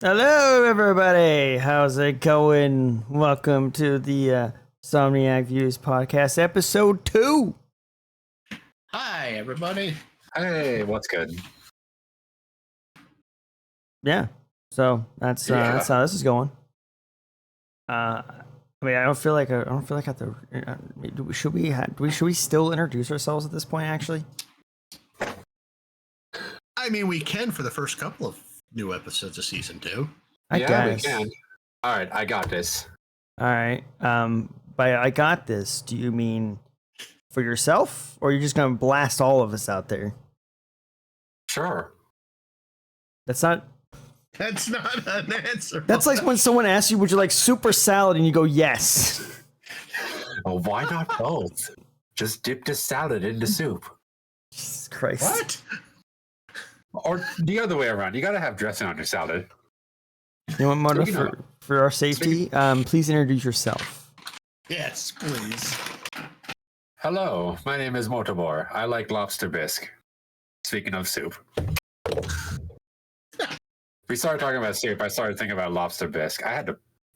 Hello, everybody. How's it going? Welcome to the Insomniac Views podcast, episode 2. Hi, everybody. Hey, what's good? Yeah. So that's how this is going. I mean, I don't feel like I have to. Should we still introduce ourselves at this point? Actually, I mean, we can for the first couple of new episodes of season 2. I guess we can. All right, I got this. All right. By I got this, do you mean for yourself, or are you just gonna blast all of us out there? Sure. That's not an answer. That's like when someone asks you, would you like soup or salad? And you go, yes. Oh, why not both? Just dip the salad into soup. Jesus Christ. What? Or the other way around. You got to have dressing on your salad. You know what, Mona, for our safety, please introduce yourself. Yes, please. Hello, my name is Motobor. I like lobster bisque. Speaking of soup. We started talking about soup. I started thinking about lobster bisque. I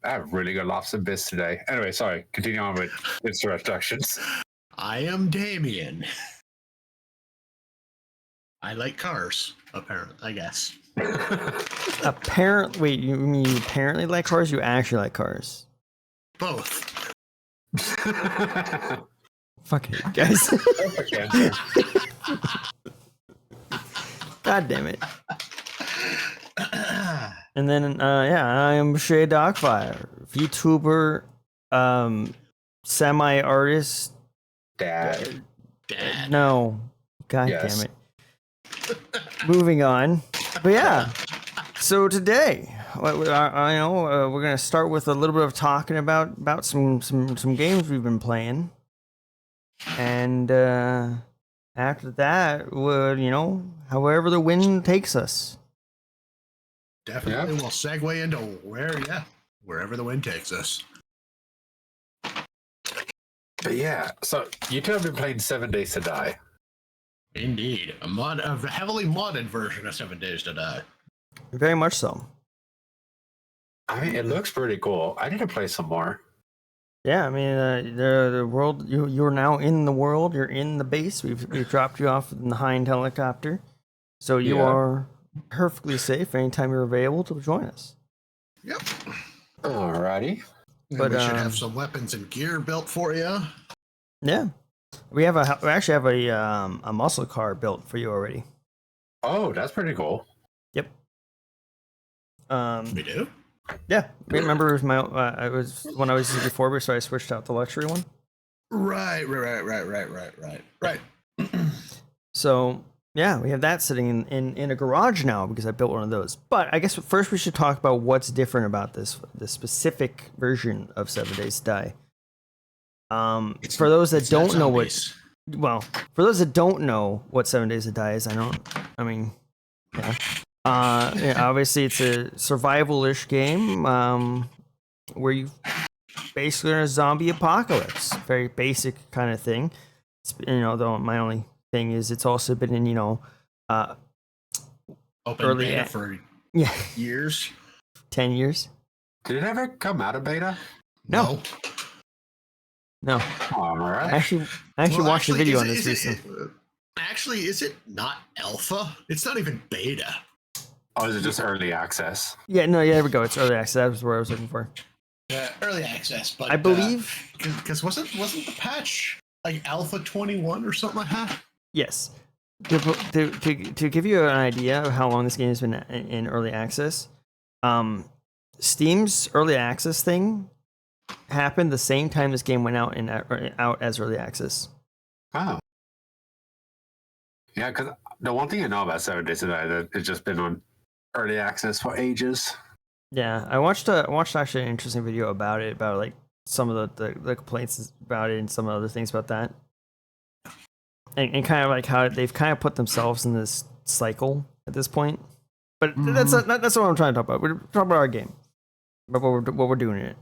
have really good lobster bisque today. Anyway, sorry. Continue on with introductions. I am Damien. I like cars, apparently, I guess. Wait, you mean you apparently like cars? You actually like cars? Both. Fuck it, guys. God damn it. And then, I am Shay Dogfire, VTuber, semi-artist. Dad. Dad. No. God Yes. damn it. Moving on. But yeah. So today, we're going to start with a little bit of talking about some games we've been playing. And after that, however the wind takes us. Definitely, we'll segue into wherever the wind takes us. But yeah, so you two have been playing 7 Days to Die. Indeed, a heavily modded version of 7 Days to Die. Very much so. I mean, it looks pretty cool. I need to play some more. Yeah, I mean, the world, you're now in the world, you're in the base. We've dropped you off in the Hind helicopter. So you are perfectly safe anytime you're available to join us. Yep. Alrighty. But we should have some weapons and gear built for you. Yeah. We actually have a muscle car built for you already. Oh, that's pretty cool. Yep. We do? Yeah. Remember it was when I was using before, so I switched out the luxury one. Right. So yeah, we have that sitting in a garage now because I built one of those. But I guess first we should talk about what's different about this specific version of 7 Days to Die. For those that don't know for those that don't know what 7 Days to Die is, obviously it's a survival-ish game where you basically are in a zombie apocalypse. Very basic kind of thing. It's, though my only thing is it's also been in open beta for years. 10 years. Did it ever come out of beta? No. All right. I actually watched a video on this recently. Actually, is it not alpha? It's not even beta. Oh, is it just early access? Yeah, there we go. It's early access. That was what I was looking for. Early access, but I believe because wasn't the patch like Alpha 21 or something like that? yes. To give you an idea of how long this game has been in early access, Steam's early access thing happened the same time this game went out as early access. Oh. Yeah, because the one thing I know about 7 Days to Die that it's just been on early access for ages. Yeah, I watched actually an interesting video about it, about like some of the complaints about it and some other things about that. And kind of like how they've kind of put themselves in this cycle at this point. But that's what I'm trying to talk about. We're talking about our game. About what we're doing in it.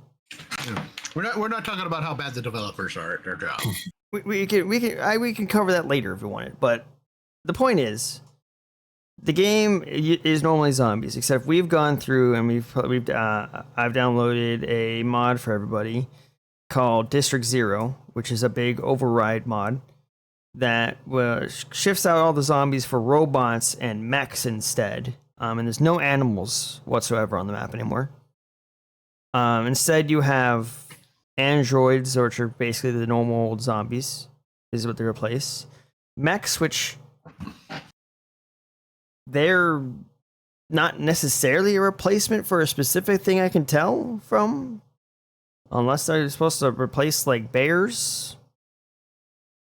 Yeah. We're not talking about how bad the developers are at their job. we can cover that later if we wanted, but the point is the game is normally zombies, except we've gone through and I've downloaded a mod for everybody called District Zero, which is a big override mod that shifts out all the zombies for robots and mechs instead. And there's no animals whatsoever on the map anymore. Instead, you have androids, which are basically the normal old zombies, is what they replace. Mechs, which they're not necessarily a replacement for a specific thing I can tell from, unless they're supposed to replace like bears.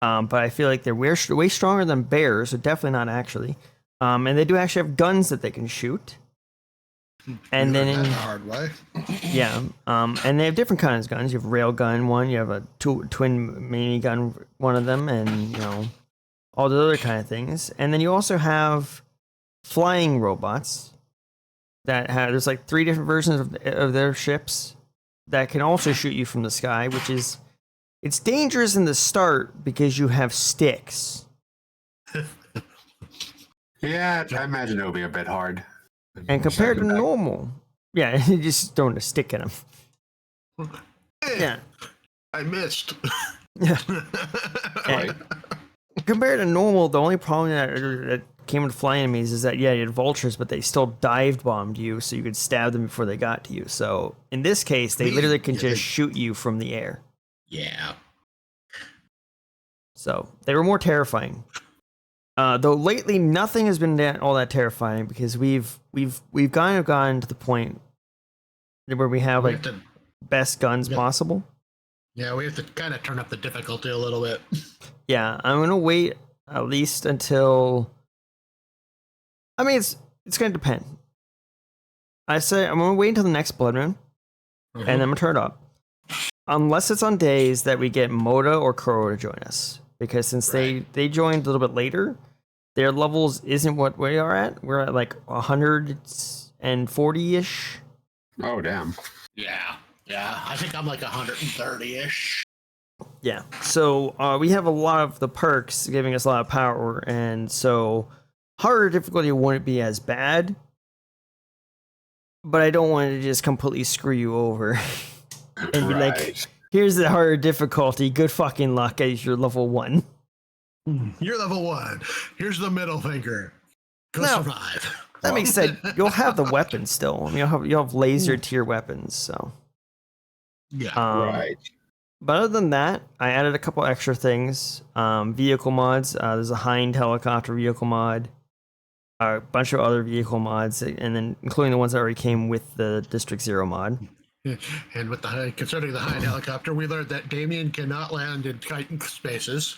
But I feel like they're way stronger than bears, so definitely not actually. And they do actually have guns that they can shoot. And then in the hard way. Yeah. And they have different kinds of guns. You have a railgun one, you have a twin minigun one of them, and all the other kind of things. And then you also have flying robots that there's like 3 different versions of their ships that can also shoot you from the sky, which is it's dangerous in the start because you have sticks. Yeah, I imagine it'll be a bit hard. And compared to normal, yeah, you just throwing a stick at them. Yeah, I missed. Yeah. Right. Compared to normal, the only problem that came with flying enemies is that you had vultures, but they still dive bombed you, so you could stab them before they got to you. So in this case, they literally can just shoot you from the air. Yeah. So they were more terrifying. Though lately nothing has been all that terrifying because we've kind of gotten to the point where we have We like have to, best guns Yeah. possible. yeah, we have to kind of turn up the difficulty a little bit. Yeah, I'm gonna wait at least until. I mean, it's gonna depend. I say I'm gonna wait until the next blood moon, and then I'm gonna turn it up. Unless it's on days that we get Moda or Kuro to join us, because since Right. they joined a little bit later, their levels isn't what we are at. We're at like 140-ish. Oh damn. Yeah, I think I'm like 130-ish. Yeah. So we have a lot of the perks giving us a lot of power, and so harder difficulty wouldn't be as bad. But I don't want to just completely screw you over and be like, here's the harder difficulty. Good fucking luck as you're level 1. You're level 1. Here's the middle finger. Go No. survive. That makes sense. You'll have the weapons still. I mean, you'll have laser tier weapons. So Yeah. Right. But other than that, I added a couple extra things. Vehicle mods. There's a Hind helicopter vehicle mod. A bunch of other vehicle mods, and then including the ones that already came with the District Zero mod. And with concerning the Hind helicopter, we learned that Damien cannot land in Titan spaces.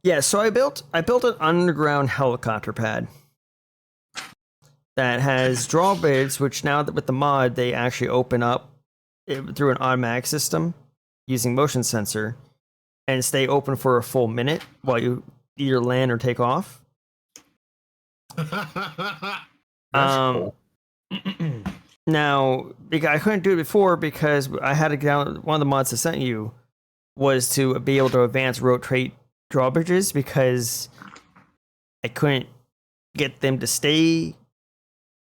Yeah, so I built an underground helicopter pad that has drawbridges, which now that with the mod they actually open up through an automatic system using motion sensor and stay open for a full minute while you either land or take off. Cool. Now, I couldn't do it before because I had to get out. One of the mods I sent you was to be able to advance rotate drawbridges because I couldn't get them to stay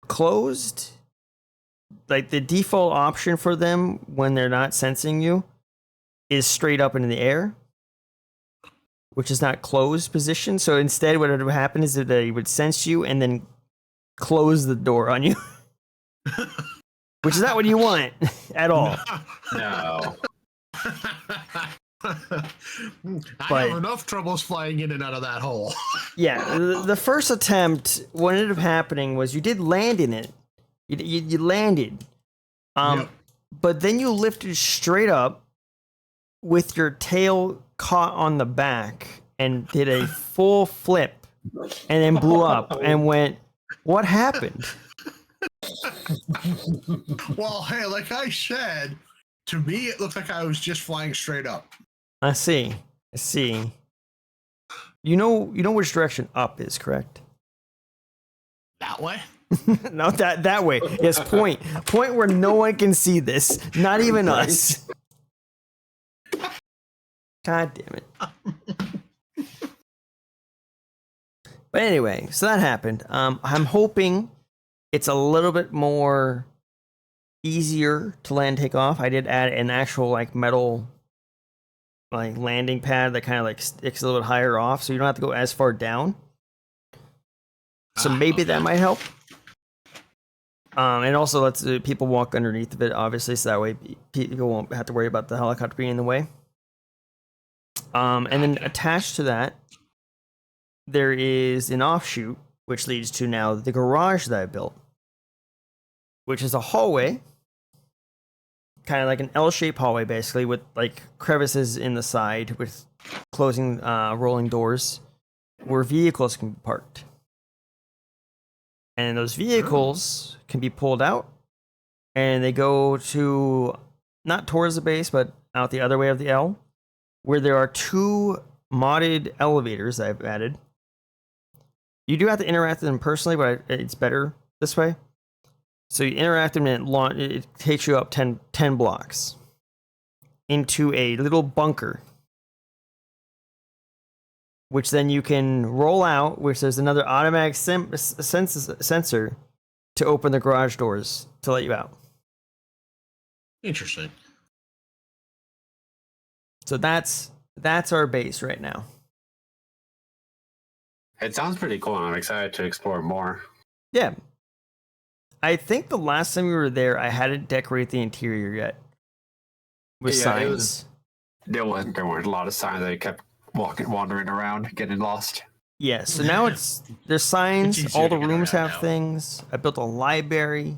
closed. Like the default option for them when they're not sensing you is straight up into the air, which is not closed position. So instead, what would happen is that they would sense you and then close the door on you, which is not what you want at all. No. I But- have enough troubles flying in and out of that hole. Yeah, the first attempt, what ended up happening was you did land in it. You landed. Yep. But then you lifted straight up with your tail caught on the back and did a full flip and then blew up and went, what happened? Well, hey, like I said, to me it looked like I was just flying straight up. I see. You know which direction up is, correct? That way? No, that way. Yes, point where no one can see this, not even us. God damn it. But anyway, so that happened. I'm hoping it's a little bit more easier to land and take off. I did add an actual like metal like landing pad that kind of like sticks a little bit higher off, so you don't have to go as far down. So maybe that might help. And also lets people walk underneath of it, obviously, so that way people won't have to worry about the helicopter being in the way. And then attached to that, there is an offshoot, which leads to now the garage that I built, which is a hallway, kind of like an L-shaped hallway, basically, with like crevices in the side with closing rolling doors where vehicles can be parked. And those vehicles can be pulled out and they go to not towards the base, but out the other way of the L, where there are 2 modded elevators that I've added. You do have to interact with them personally, but it's better this way. So you interact with them and it takes you up 10 blocks into a little bunker, which then you can roll out, which there's another automatic sensor to open the garage doors to let you out. Interesting. So that's our base right now. It sounds pretty cool, and I'm excited to explore more. Yeah. I think the last time we were there, I hadn't decorated the interior yet with Yeah, signs. There weren't a lot of signs. I kept wandering around, getting lost. Yeah, so now there's signs, It's easier all to the get rooms around have now. things. I built a library.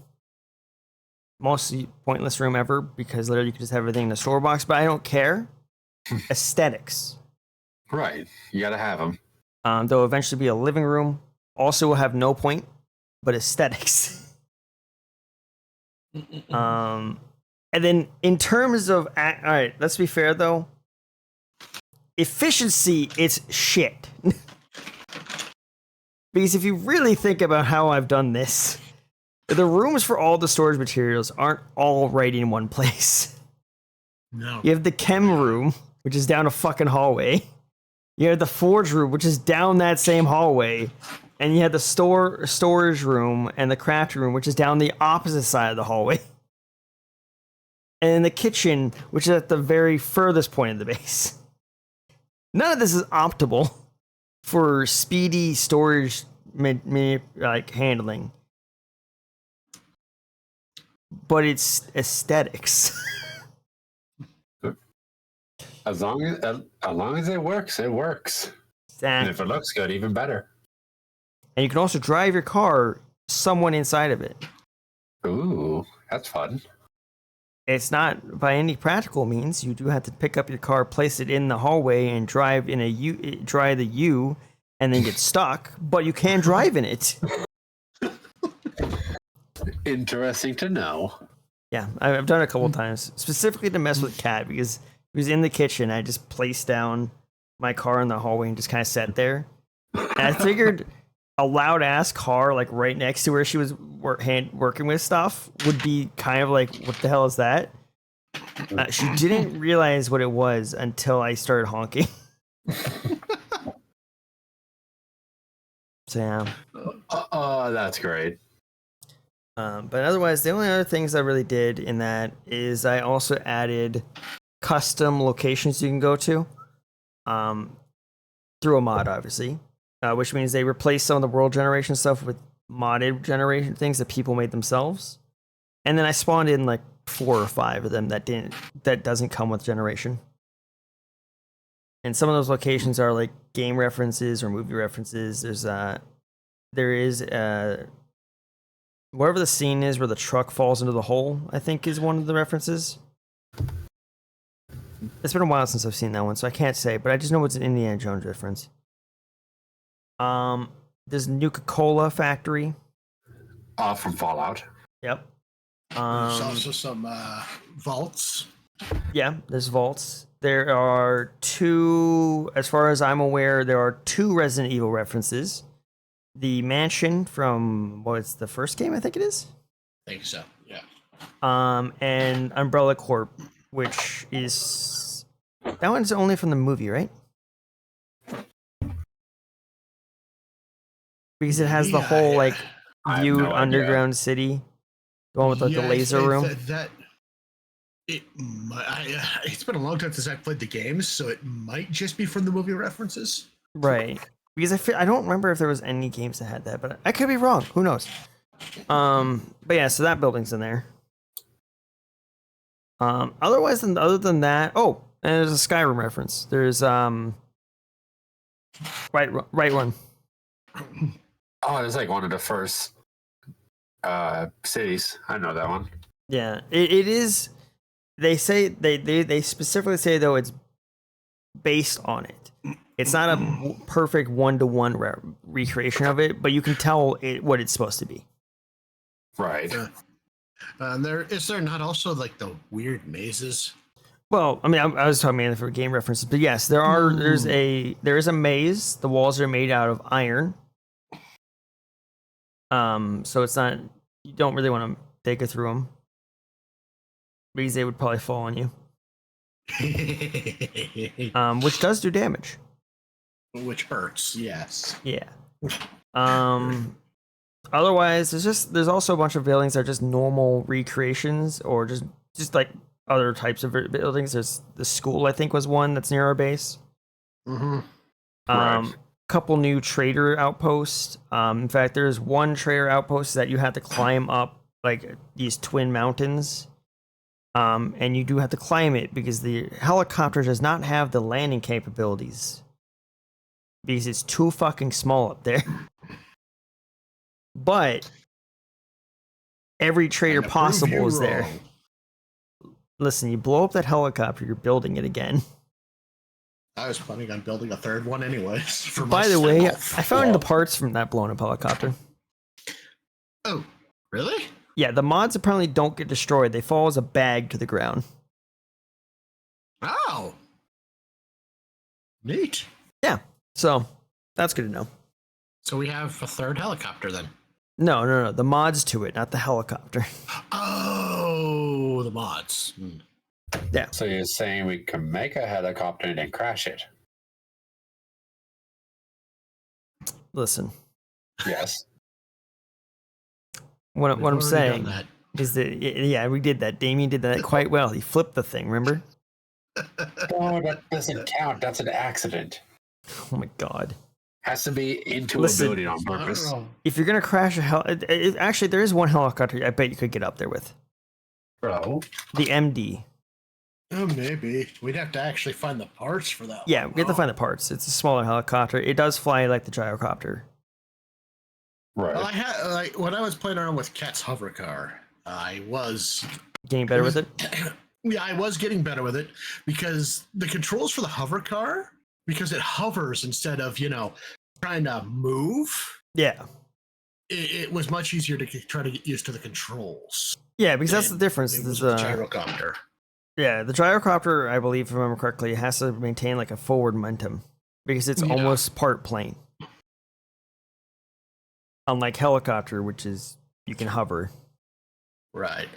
Mostly pointless room ever because literally you could just have everything in a store box, but I don't care. Aesthetics. Right. You gotta have them. There'll eventually be a living room. Also will have no point, but aesthetics. And then in terms of all right, let's be fair though. Efficiency, it's shit. Because if you really think about how I've done this, the rooms for all the storage materials aren't all right in one place. No. You have the chem room, which is down a fucking hallway. You have the forge room, which is down that same hallway. And you have the storage room and the craft room, which is down the opposite side of the hallway. And then the kitchen, which is at the very furthest point of the base. None of this is optimal for speedy storage like handling. But it's aesthetics. As long as it works, it works. And if it looks good, even better. And you can also drive your car somewhat inside of it. Ooh, that's fun. It's not by any practical means. You do have to pick up your car, place it in the hallway, and drive the U, and then get stuck. But you can drive in it. Interesting to know. Yeah, I've done it a couple times, specifically to mess with Kat because he was in the kitchen. I just placed down my car in the hallway and just kind of sat there. And I figured a loud ass car like right next to where she was working with stuff would be kind of like, what the hell is that? She didn't realize what it was until I started honking. So yeah. Oh, that's great. But otherwise, the only other things I really did in that is I also added custom locations you can go to through a mod, obviously, which means they replace some of the world generation stuff with modded generation things that people made themselves. And then I spawned in like 4 or 5 of them that doesn't come with generation. And some of those locations are like game references or movie references. There is wherever the scene is where the truck falls into the hole, I think is one of the references. It's been a while since I've seen that one, so I can't say, but I just know it's an Indiana Jones reference. There's Nuka-Cola factory. From Fallout. Yep. There's also some vaults. Yeah, there's vaults. There are 2, as far as I'm aware, there are 2 Resident Evil references. The mansion from what's the first game, I think it is. I think so. Yeah. And Umbrella Corp, which is that one's only from the movie, right? Because it has the whole like viewed underground city, the one with like the laser room. It's been a long time since I played the games, so it might just be from the movie references. Right. Because I don't remember if there was any games that had that, but I could be wrong. Who knows? But yeah, so that building's in there. Other than that, and there's a Skyrim reference. There's right one. Oh, it's like one of the first cities. I know that one. Yeah, it is. They say they specifically say though it's based on it. It's not a perfect one-to-one recreation of it, but you can tell what it's supposed to be. Right. Is there not also like the weird mazes? Well, I mean, I was talking mainly for game references, but yes, there is a maze. The walls are made out of iron. So it's not, you don't really want to take it through them because they would probably fall on you. Which does do damage. Which hurts, yes. Yeah. Otherwise, there's also a bunch of buildings that are just normal recreations or just like other types of buildings. There's the school, I think, was one that's near our base. Mm-hmm. Right. Couple new trader outposts. In fact, there's one trader outpost that you have to climb up like these twin mountains. And you do have to climb it because the helicopter does not have the landing capabilities because it's too fucking small up there. But every trader And to prove possible you is there. wrong. Listen, you blow up that helicopter, you're building it again. I was planning on building a third one anyways. For By the way, myself. I found the parts from that blown up helicopter. Oh, really? Yeah, the mods apparently don't get destroyed. They fall as a bag to the ground. Oh, neat. Yeah, so that's good to know. So we have a third helicopter then. No. The mods to it, not the helicopter. Oh, the mods. Yeah. So you're saying we can make a helicopter and then crash it? Listen, Yes. what We've I'm already saying done is that, yeah, we did that. Damien did that quite well. He flipped the thing, remember? Oh, that doesn't count. That's an accident. Oh my god. Has to be into Listen, a building on purpose. If you're gonna crash a actually, there is one helicopter I bet you could get up there with. Bro. The MD. Oh, maybe we'd have to actually find the parts for that. Yeah, one, we have to though. find the parts. It's a smaller helicopter. It does fly like the gyrocopter. Right. Well, I had when I was playing around with Cat's hover car, I was Getting better with it? yeah, I was getting better with it because the controls for the hover car, because it hovers instead of trying to move. Yeah. It was much easier to try to get used to the controls. Yeah, because that's the difference. It was There's the gyrocopter. yeah, the gyrocopter, I believe, if I remember correctly, has to maintain like a forward momentum because it's Yeah. almost part plane. Unlike helicopter, which is you can hover. Right.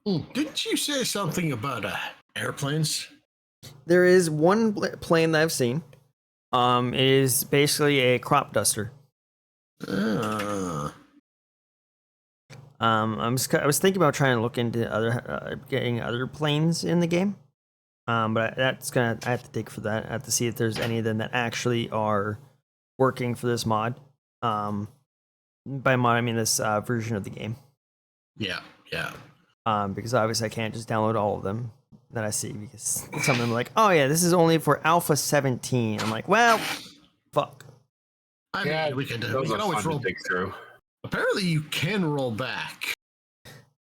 Didn't you say something about airplanes? There is one plane that I've seen. It is basically a crop duster. Uh, I was thinking about trying to look into getting other planes in the game. But I have to dig for that. I have to see if there's any of them that actually are working for this mod. By mod I mean this version of the game. yeah. Because obviously I can't just download all of them that I see because some of them are like, oh yeah, this is only for Alpha 17. I'm like, well, fuck. I mean, we can those are always fun roll. to dig through. Apparently, you can roll back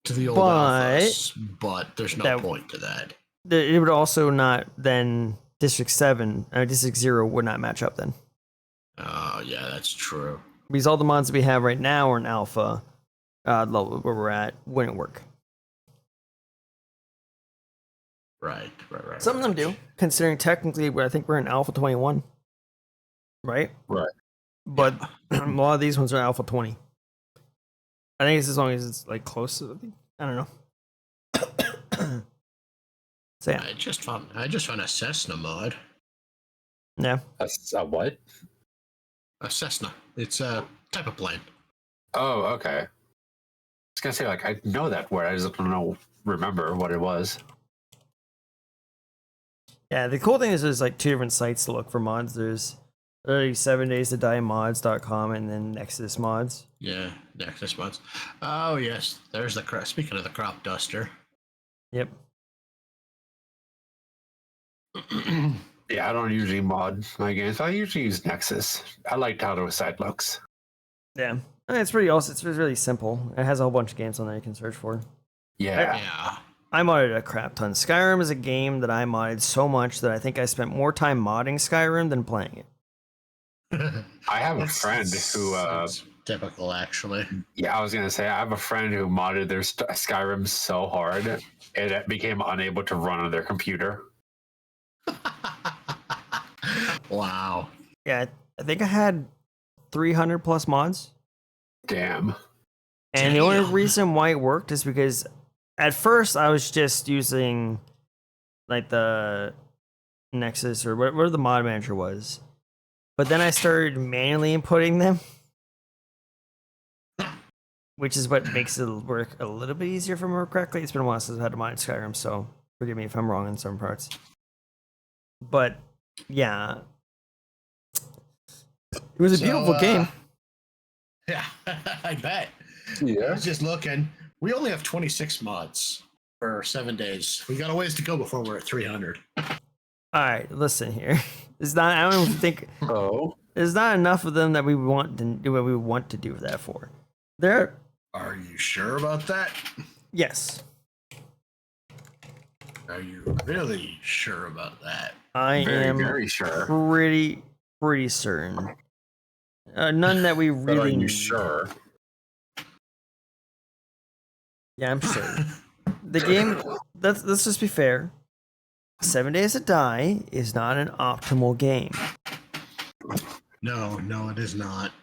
to the old But alphas, but there's no point to that. It would also not then District 7 or District 0 would not match up then. Oh yeah, that's true. Because all the mods we have right now are in alpha level where we're at wouldn't work. Right. Some of them do, considering technically I think we're in alpha 21. Right? Right. But a lot of these ones are alpha 20. I think it's as long as it's like close to, I don't know. So yeah. I just found a Cessna mod. Yeah. That's a what? A Cessna. It's a type of plane. Oh, okay. I was gonna say, like, I know that word. I just don't remember what it was. Yeah, the cool thing is there's like two different sites to look for mods. There's 7 days to die mods.com and then Nexus mods. Yeah, Nexus mods. Oh yes, there's the speaking of the crop duster. Yep. Yeah, I don't usually mod my games. I usually use Nexus. I liked how the site looks. Yeah. I mean, it's pretty awesome. It's really simple. It has a whole bunch of games on there you can search for. Yeah. Yeah. I modded a crap ton. Skyrim is a game that I modded so much that I think I spent more time modding Skyrim than playing it. I have a friend who That's typical, actually. yeah, I was gonna say I have a friend who modded their Skyrim so hard it became unable to run on their computer. Wow. Yeah, I think I had 300 plus mods. Damn. And the only Damn. reason why it worked is because at first I was just using like the Nexus or whatever the mod manager was. But then I started manually inputting them, which is what makes it work a little bit easier for me correctly. It's been a while since I've had to mod Skyrim, so forgive me if I'm wrong in some parts. But yeah, it was a beautiful game. Yeah, I bet. I Yeah. was just looking. We only have 26 mods for 7 days. We got a ways to go before we're at 300. All right, listen here. It's not. I don't think Oh, there's not enough of them that we want to do what we want to do that for. There. Are you sure about that? Yes, Are you really sure about that? I very, am very sure. pretty certain. None that we But are really you need. sure? Yeah, I'm sure. The game. Let's just be fair. 7 Days to Die is not an optimal game, No, it is not.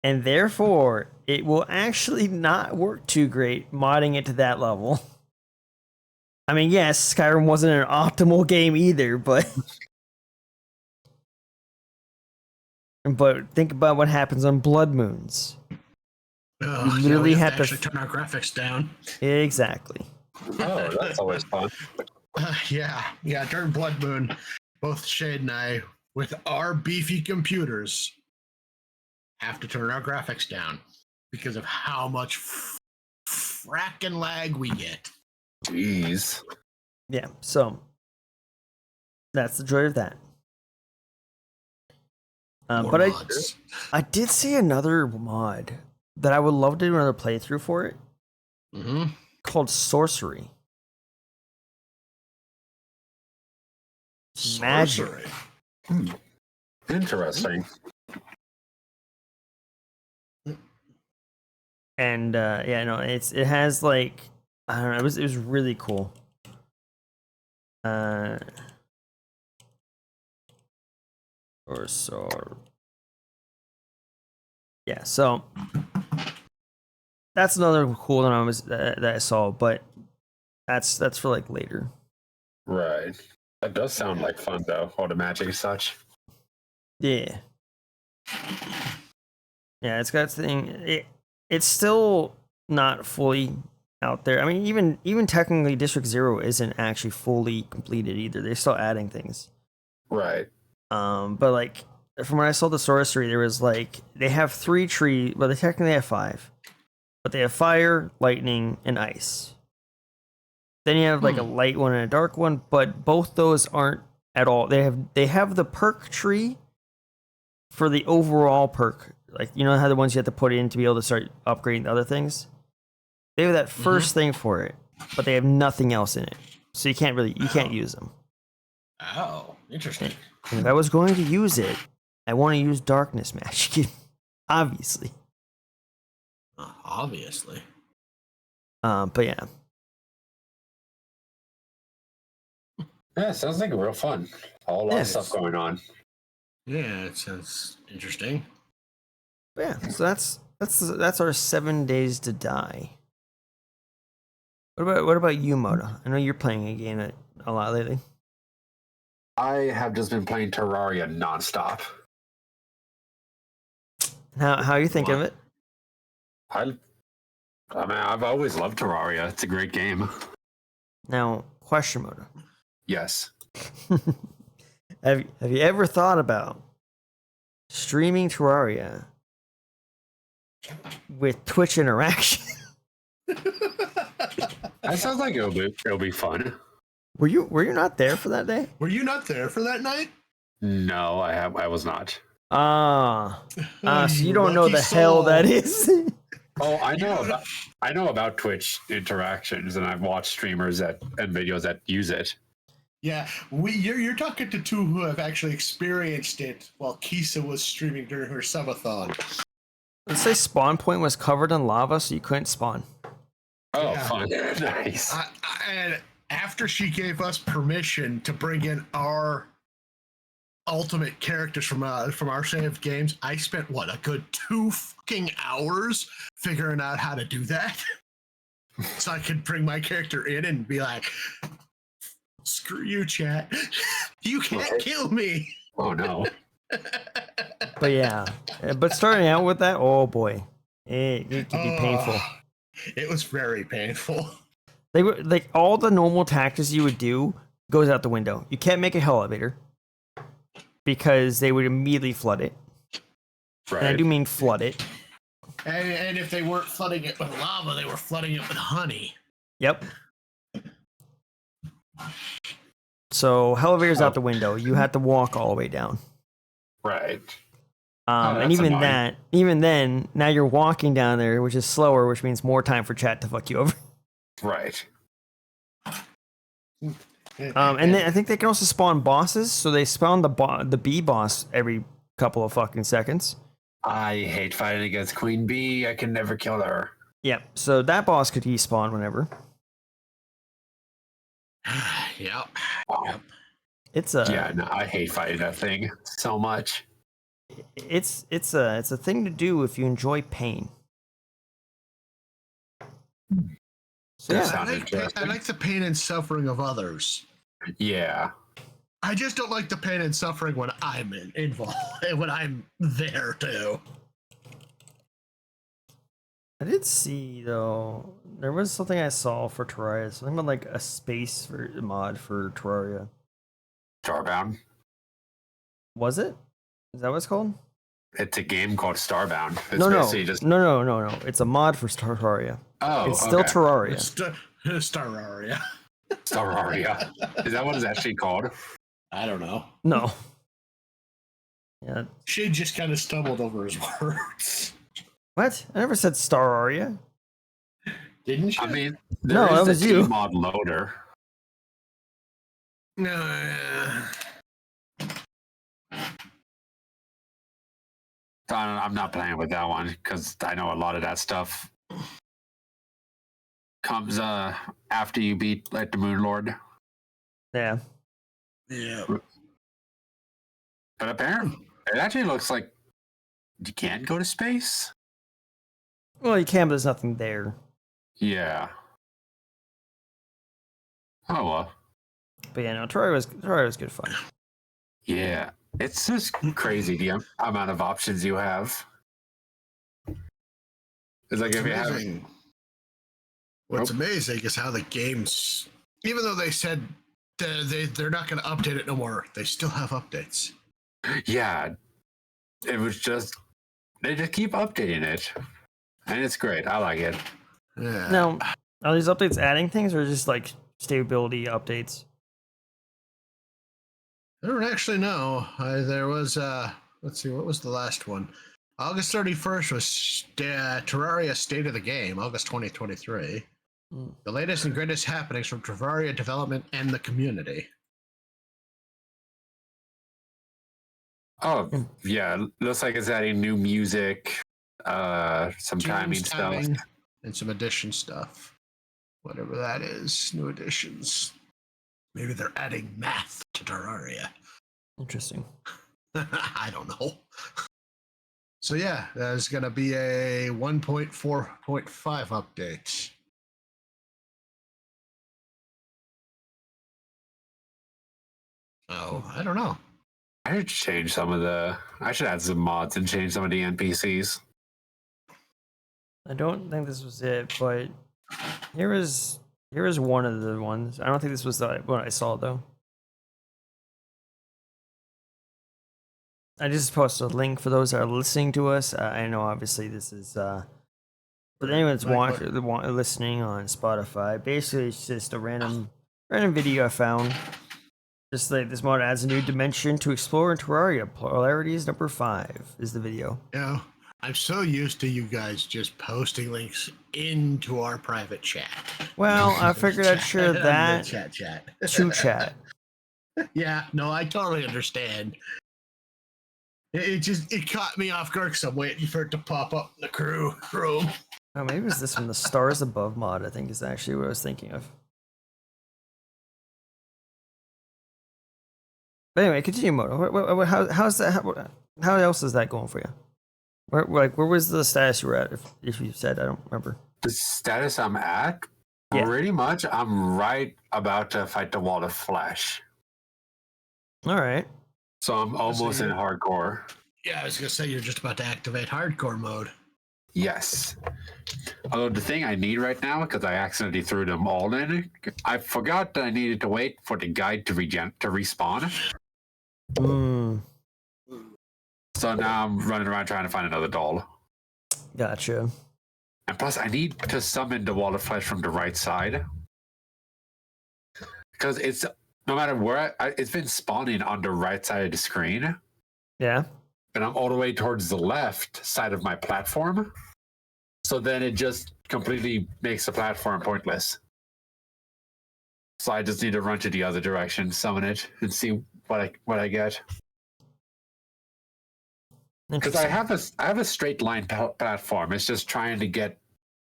and therefore it will actually not work too great modding it to that level. I mean, yes, Skyrim wasn't an optimal game either, but think about what happens on Blood Moons. You literally we had to actually turn our graphics down. Exactly. Oh, that's always fun. Yeah. During Blood Moon, both Shade and I, with our beefy computers, have to turn our graphics down because of how much fracking lag we get. Jeez. Yeah, so that's the joy of that. More But mods. I did see another mod that I would love to do another playthrough for it called Sorcery. Magic. Sorcery. Interesting. And yeah, no, it has like, I don't know, it was really cool. Or so. Yeah, so that's another cool one that I saw, but that's for like later. Right. That does sound like fun though. All the magic and such. Yeah. Yeah, it's got its thing. It's still not fully out there. I mean, even technically, District 0 isn't actually fully completed either. They're still adding things. Right. But like from when I saw the sorcery, there was like they have 3 trees. Well, they technically have 5, but they have fire, lightning, and ice. Then you have like a light one and a dark one, but both those aren't at all. They have the perk tree for the overall perk. Like, you know how the ones you have to put in to be able to start upgrading the other things? They have that first thing for it, but they have nothing else in it. So you can't use them. Oh, interesting. And if I was going to use it, I want to use darkness magic. Obviously. Obviously. But yeah. Yeah, sounds like real fun. A lot of stuff going on. Yeah, it sounds interesting. But yeah, so that's our 7 Days to Die. What about you, Moda? I know you're playing a game a lot lately. I have just been playing Terraria nonstop. How are you thinking of it? I mean, I've always loved Terraria. It's a great game. Now, question, Moda. Yes. Have you ever thought about streaming Terraria with Twitch interaction? That sounds like it'll be fun. Were you not there for that day? Were you not there for that night? No, I was not. So you don't know the hell that is. Oh, I know about Twitch interactions, and I've watched streamers and videos that use it. Yeah, you're talking to two who have actually experienced it while Kisa was streaming during her subathon. Let's say spawn point was covered in lava, so you couldn't spawn. Oh, Yeah. fun. Nice. And after she gave us permission to bring in our ultimate characters from our saved games, I spent a good 2 fucking hours figuring out how to do that, so I could bring my character in and be like, "Screw you, chat! You can't kill me." Oh no. But yeah, but starting out with that, oh boy, it can be painful. It was very painful. They were like all the normal tactics you would do goes out the window. You can't make a hell elevator because they would immediately flood it. Right. And I do mean flood it. And if they weren't flooding it with lava, they were flooding it with honey. Yep. So elevator's out the window. You had to walk all the way down. Right. And that's annoying. even then, now you're walking down there, which is slower, which means more time for chat to fuck you over. Right. And then I think they can also spawn bosses, so they spawn the bee boss every couple of fucking seconds. I hate fighting against Queen Bee. I can never kill her. Yep. So that boss could despawn whenever. Yep. Oh, It's yeah, no, I hate fighting that thing so much. it's a thing to do if you enjoy pain. So That yeah, sounds I interesting. like the pain and suffering of others. Yeah. I just don't like the pain and suffering when I'm involved, when I'm there too. I did see though there was something I saw for Terraria, something about like a space for mod for Terraria. Starbound. Was it? Is that what it's called? It's a game called Starbound. It's No. basically just No. It's a mod for Terraria. oh, It's still okay. Terraria. It's Starraria. Starraria. Is that what it's actually called? I don't know. No. Yeah. Shade just kind of stumbled over his words. What? I never said Starraria. Didn't you? I mean, No, there that is was the you. Gmod loader. No. I'm not playing with that one because I know a lot of that stuff comes after you beat like the Moon Lord. Yeah. Yeah. But apparently, it actually looks like you can go to space. Well, you can, but there's nothing there. Yeah. Oh well. But yeah, no, Terraria was good fun. Yeah. It's just crazy the amount of options you have. It's like if you have Amazing. What's amazing is how the games, even though they said they're not going to update it no more, they still have updates. yeah, it was just they just keep updating it, and it's great. I like it. Yeah. Now, are these updates adding things or just like stability updates? I don't actually know. There was let's see, what was the last one? August 31st was Terraria State of the Game, August 2023. The latest and greatest happenings from Terraria development and the community. Oh yeah, looks like it's adding new music, some timing stuff. And some addition stuff. Whatever that is, new additions. Maybe they're adding math to Terraria. Interesting. I don't know. So yeah, there's gonna be a 1.4.5 update. Oh, I don't know. I should change some of the. I should add some mods and change some of the NPCs. I don't think this was it, but here is one of the ones. I don't think this was the one I saw though. I just posted a link for those that are listening to us. I know obviously this is but anyone that's listening on Spotify, basically it's just a random video I found. Just like this mod adds a new dimension to explore in Terraria. Polarities number 5 is the video. Yeah, I'm so used to you guys just posting links into our private chat. Well, I figured I'd share that chat. to chat. Yeah, no, I totally understand. It caught me off guard because I'm waiting for it to pop up in the crew room. Oh, maybe it was this one, the Stars Above mod, I think is actually what I was thinking of. But anyway, continue, Moto. How's that? How else is that going for you? Where was the status you were at? If you said, I don't remember. The status I'm at, Yeah. pretty much, I'm right about to fight the wall of flesh. All right. So I'm almost in hardcore. Yeah, I was gonna say you're just about to activate hardcore mode. Yes. Although the thing I need right now, because I accidentally threw them all in, I forgot that I needed to wait for the guide to respawn. So now I'm running around trying to find another doll. Gotcha. And plus, I need to summon the wall of flesh from the right side. Because it's no matter where it's been spawning on the right side of the screen, Yeah. and I'm all the way towards the left side of my platform. So then it just completely makes the platform pointless. So I just need to run to the other direction, summon it, and see what I get. Because I have a straight line platform. It's just trying to get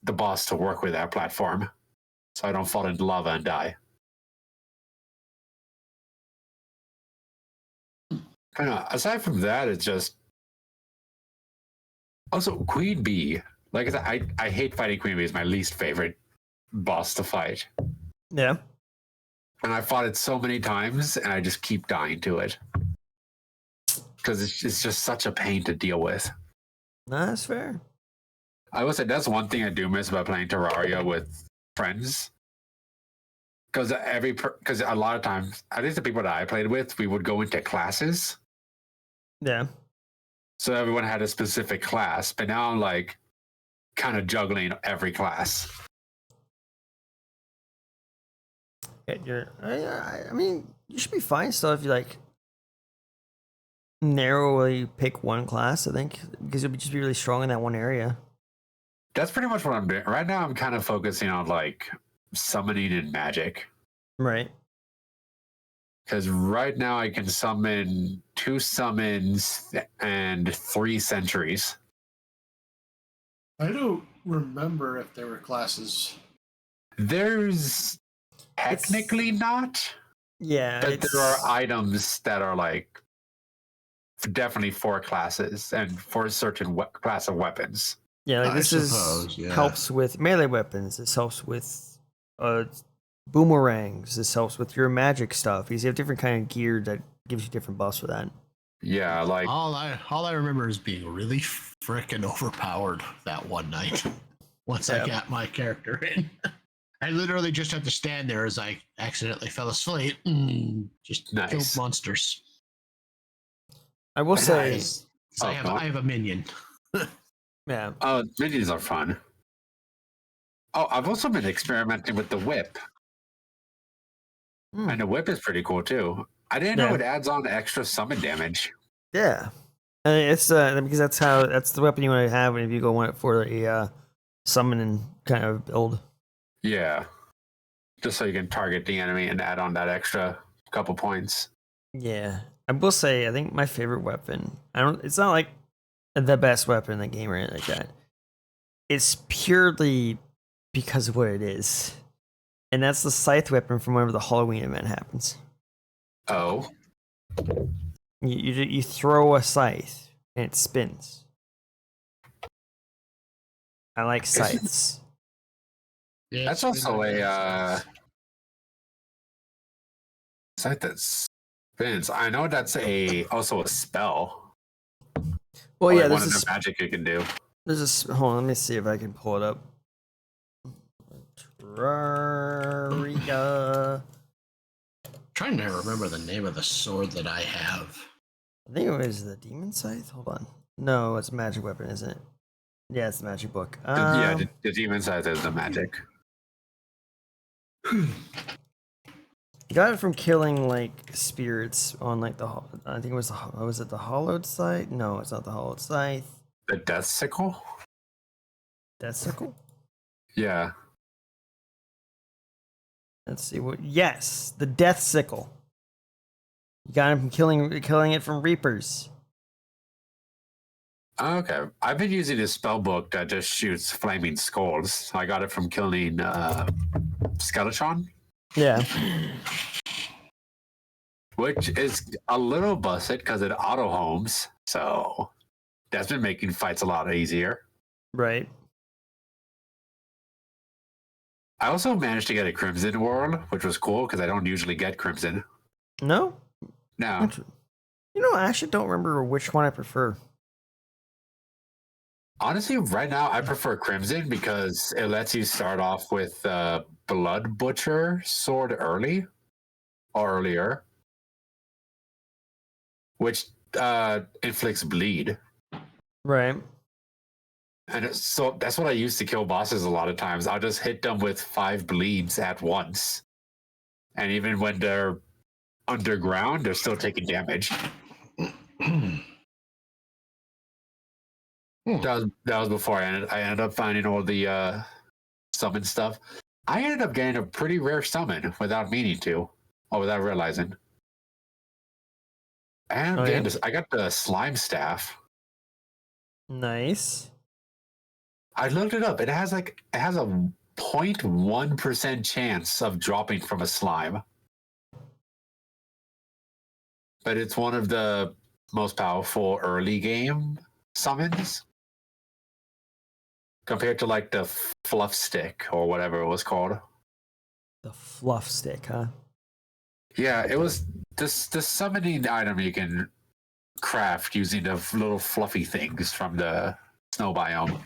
the boss to work with that platform, so I don't fall into lava and die. Kind of. Aside from that, it's just also Queen Bee. Like I said, I hate fighting Queen Bee. It's my least favorite boss to fight. Yeah. And I fought it so many times, and I just keep dying to it because it's just such a pain to deal with. No, that's fair. I will say that's one thing I do miss about playing Terraria with friends. Because a lot of times, at least the people that I played with, we would go into classes. Yeah. So everyone had a specific class, but now I'm like kind of juggling every class. I mean, you should be fine still if you like narrowly pick one class. I think because you'll just be really strong in that one area. That's pretty much what I'm doing right now. I'm kind of focusing on like summoning and magic. Right. Because right now I can summon 2 summons and 3 sentries. I don't remember if there were classes. There's technically not. Yeah. But there are items that are like definitely for classes and for a certain class of weapons. Yeah, like I suppose, helps with melee weapons. This helps with boomerangs. This helps with your magic stuff. You have different kind of gear that gives you different buffs for that. Yeah, like all I remember is being really freaking overpowered that one night. Once I got my character in, I literally just had to stand there as I accidentally fell asleep. Just killed monsters. I will say, I have a minion. Yeah. Oh, minions are fun. Oh, I've also been experimenting with the whip. And the whip is pretty cool too. I didn't know it adds on extra summon damage. Yeah. And it's because that's the weapon you want to have if you go want it for a summoning kind of build. Yeah. Just so you can target the enemy and add on that extra couple points. Yeah. I will say I think my favorite weapon, it's not like the best weapon in the game or anything like that. It's purely because of what it is. And that's the scythe weapon from whenever the Halloween event happens. Oh. You throw a scythe and it spins. I like scythes. Yeah, that's also a scythe that spins. I know that's also a spell. Well, yeah, there's one of the magic you can do. There's hold on, let me see if I can pull it up. Terraria. Trying to remember the name of the sword that I have. I think it was the demon scythe. Hold on. No, it's a magic weapon, isn't it? Yeah, it's the magic book. Yeah, the demon scythe is the magic. Got it from killing like spirits on like I think it was the hollowed scythe? No, it's not the hollowed scythe. The death sickle? Death sickle? Yeah. Let's see what. Yes, the death sickle. You got him from killing it from reapers. Okay, I've been using a spell book that just shoots flaming skulls. I got it from killing Skeletron. Yeah. Which is a little busted because it auto homes, so that's been making fights a lot easier. Right. I also managed to get a Crimson World, which was cool because I don't usually get Crimson. No? No. You know, I actually don't remember which one I prefer. Honestly, right now I prefer Crimson because it lets you start off with Blood Butcher sword earlier, which inflicts bleed. Right. And so that's what I use to kill bosses a lot of times. I'll just hit them with 5 bleeds at once. And even when they're underground, they're still taking damage. That was before I ended up finding all the summon stuff. I ended up getting a pretty rare summon without meaning to, or without realizing. I ended up getting this. I got the slime staff. Nice. I looked it up. It has a 0.1% chance of dropping from a slime. But it's one of the most powerful early game summons. Compared to like the fluff stick or whatever it was called. The fluff stick, huh? Yeah, it was this summoning item you can craft using the little fluffy things from the snow biome.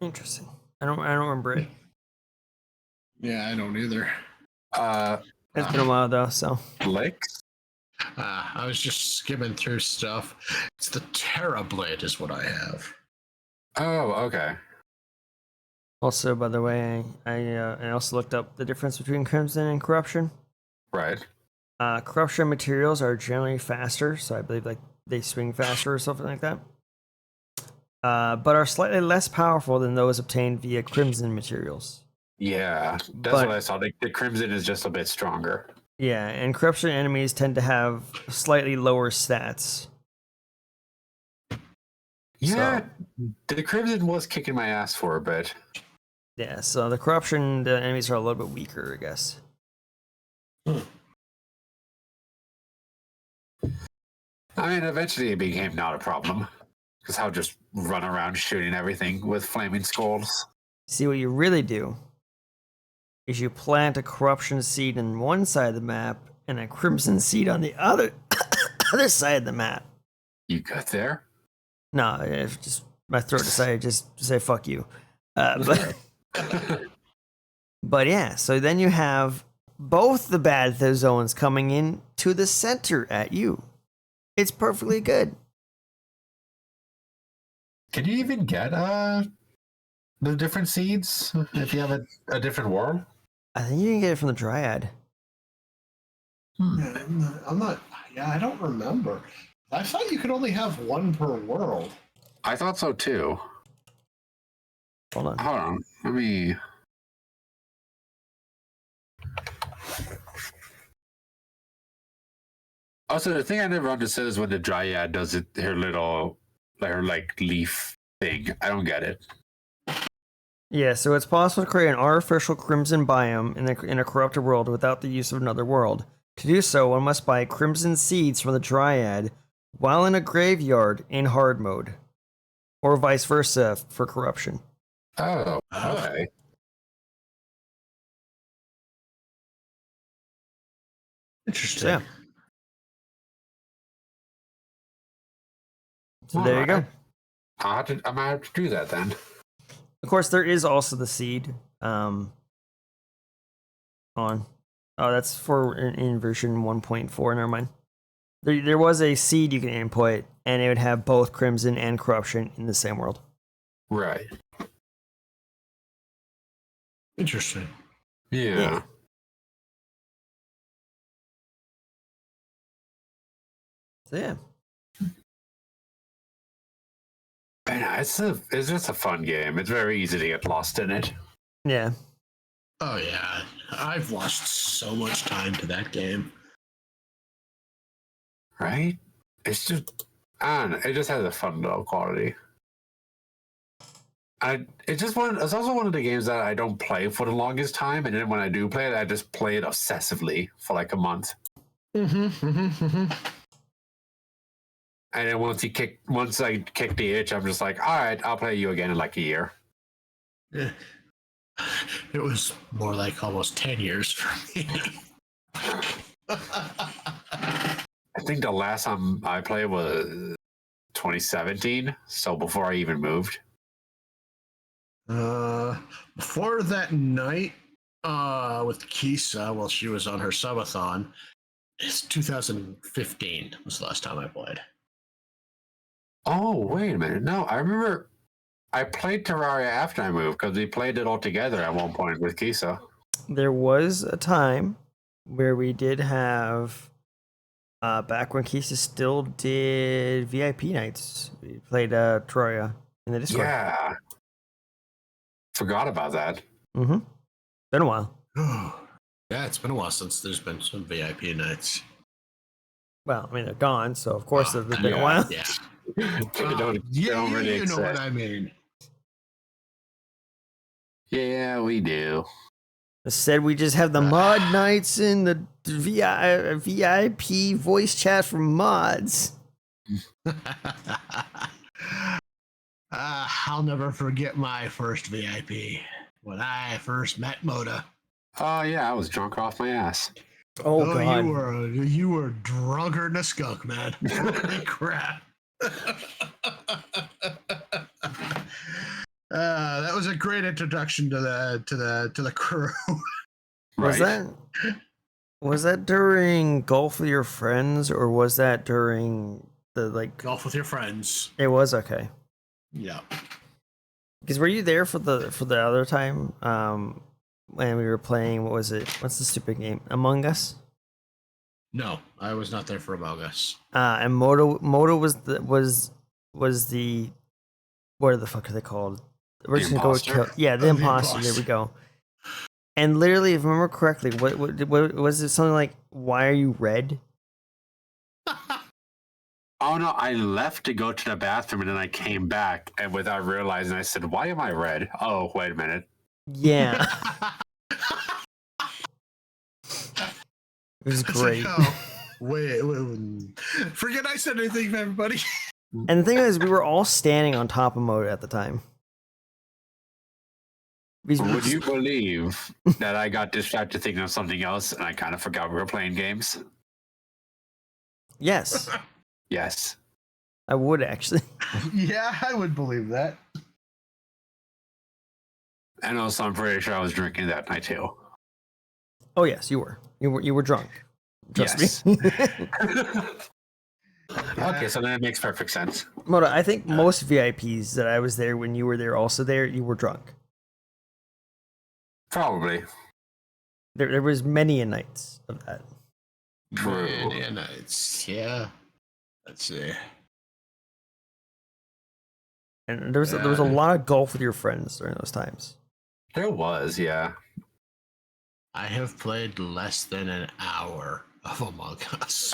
Interesting. I don't remember it. Yeah, I don't either. It's been a while though, so. Licks? I was just skimming through stuff. It's the Terra Blade is what I have. Oh, okay. Also, by the way, I also looked up the difference between Crimson and Corruption. Right. Corruption materials are generally faster, so I believe like they swing faster or something like that. But are slightly less powerful than those obtained via Crimson materials. Yeah, that's what I saw. The Crimson is just a bit stronger. Yeah, and Corruption enemies tend to have slightly lower stats. Yeah, the Crimson was kicking my ass for a bit. Yeah, so the Corruption, the enemies are a little bit weaker, I guess. I mean, eventually it became not a problem. Because I'll just run around shooting everything with flaming skulls. See, what you really do is you plant a Corruption seed on one side of the map and a Crimson seed on the other side of the map. You got there? No, if just my throat decided just to say fuck you. But yeah, so then you have both the bad zones coming in to the center at you. It's perfectly good. Can you even get the different seeds if you have a different world? I think you can get it from the Dryad. I'm not. Yeah, I don't remember. I thought you could only have one per world. I thought so too. Hold on. Hold on. Let me. Also, the thing I never understood is when the Dryad does it, her leaf thing. I don't get it. Yeah, so it's possible to create an artificial Crimson biome in a corrupted world without the use of another world. To do so, one must buy Crimson seeds from the Dryad while in a graveyard in hard mode. Or vice versa for Corruption. Oh, okay. Interesting. So, yeah. So there you go. I might have to do that then. Of course, there is also the seed. That's for in version 1.4. Never mind. There was a seed you can input, and it would have both Crimson and Corruption in the same world. Right. Interesting. Yeah. So yeah. It's just a fun game. It's very easy to get lost in it. Yeah. Oh yeah, I've lost so much time to that game. Right? It's just, I don't know. It just has a fun little quality. It's also one of the games that I don't play for the longest time, and then when I do play it, I just play it obsessively for like a month. And then once I kick the itch, I'm just like, all right, I'll play you again in like a year. Yeah. It was more like almost 10 years for me. I think the last time I played was 2017, so before I even moved. Before that night with Kisa while she was on her subathon, it's 2015 was the last time I played. Oh, wait a minute. No, I remember I played Terraria after I moved because we played it all together at one point with Kisa. there was a time where we did have, back when Keisha still did VIP nights. We played Troya in the Discord. Yeah. Forgot about that. Mm-hmm. Been a while. Yeah, it's been a while since there's been some VIP nights. Well, I mean, they're gone, so of course it's been a yeah. while. Yeah. They don't really you know what exist. I mean. Yeah, we do. Said we just have the mod nights and the VIP voice chat from mods. I'll never forget my first VIP when I first met Moda. Oh yeah, I was drunk off my ass. Oh god, you were drunker than a skunk, man. Holy crap! That was a great introduction to the crew. Right. Was that during golf with your friends, or was that during the Golf with your friends. It was okay. Yeah. Because were you there for the other time? When we were playing, what was it? What's the stupid game? Among Us. No, I was not there for Among Us. And Moto was the what the fuck are they called? We're just gonna go with imposter? kill. Yeah, the imposter. There we go. And literally, if I remember correctly, what was it? Something like, "Why are you red?" Oh no, I left to go to the bathroom and then I came back and without realizing I said, "Why am I red?" Oh, wait a minute. Yeah, it was great. Wait, forget I said anything, everybody. And the thing is, we were all standing on top of Moto at the time. Would you believe that I got distracted thinking of something else and I kind of forgot we were playing games? Yes, Yes. I would actually. Yeah, I would believe that. And also, I'm pretty sure I was drinking that night too. Oh yes, you were. You were drunk. Trust Yes. me. Okay, so then it makes perfect sense. Moto, I think most VIPs that I was there when you were there, also there, you were drunk. Probably. There was many a nights of that. True. Yeah, nights. Yeah. Let's see. And there was a lot of golf with your friends during those times. There was, yeah. I have played less than an hour of Among Us.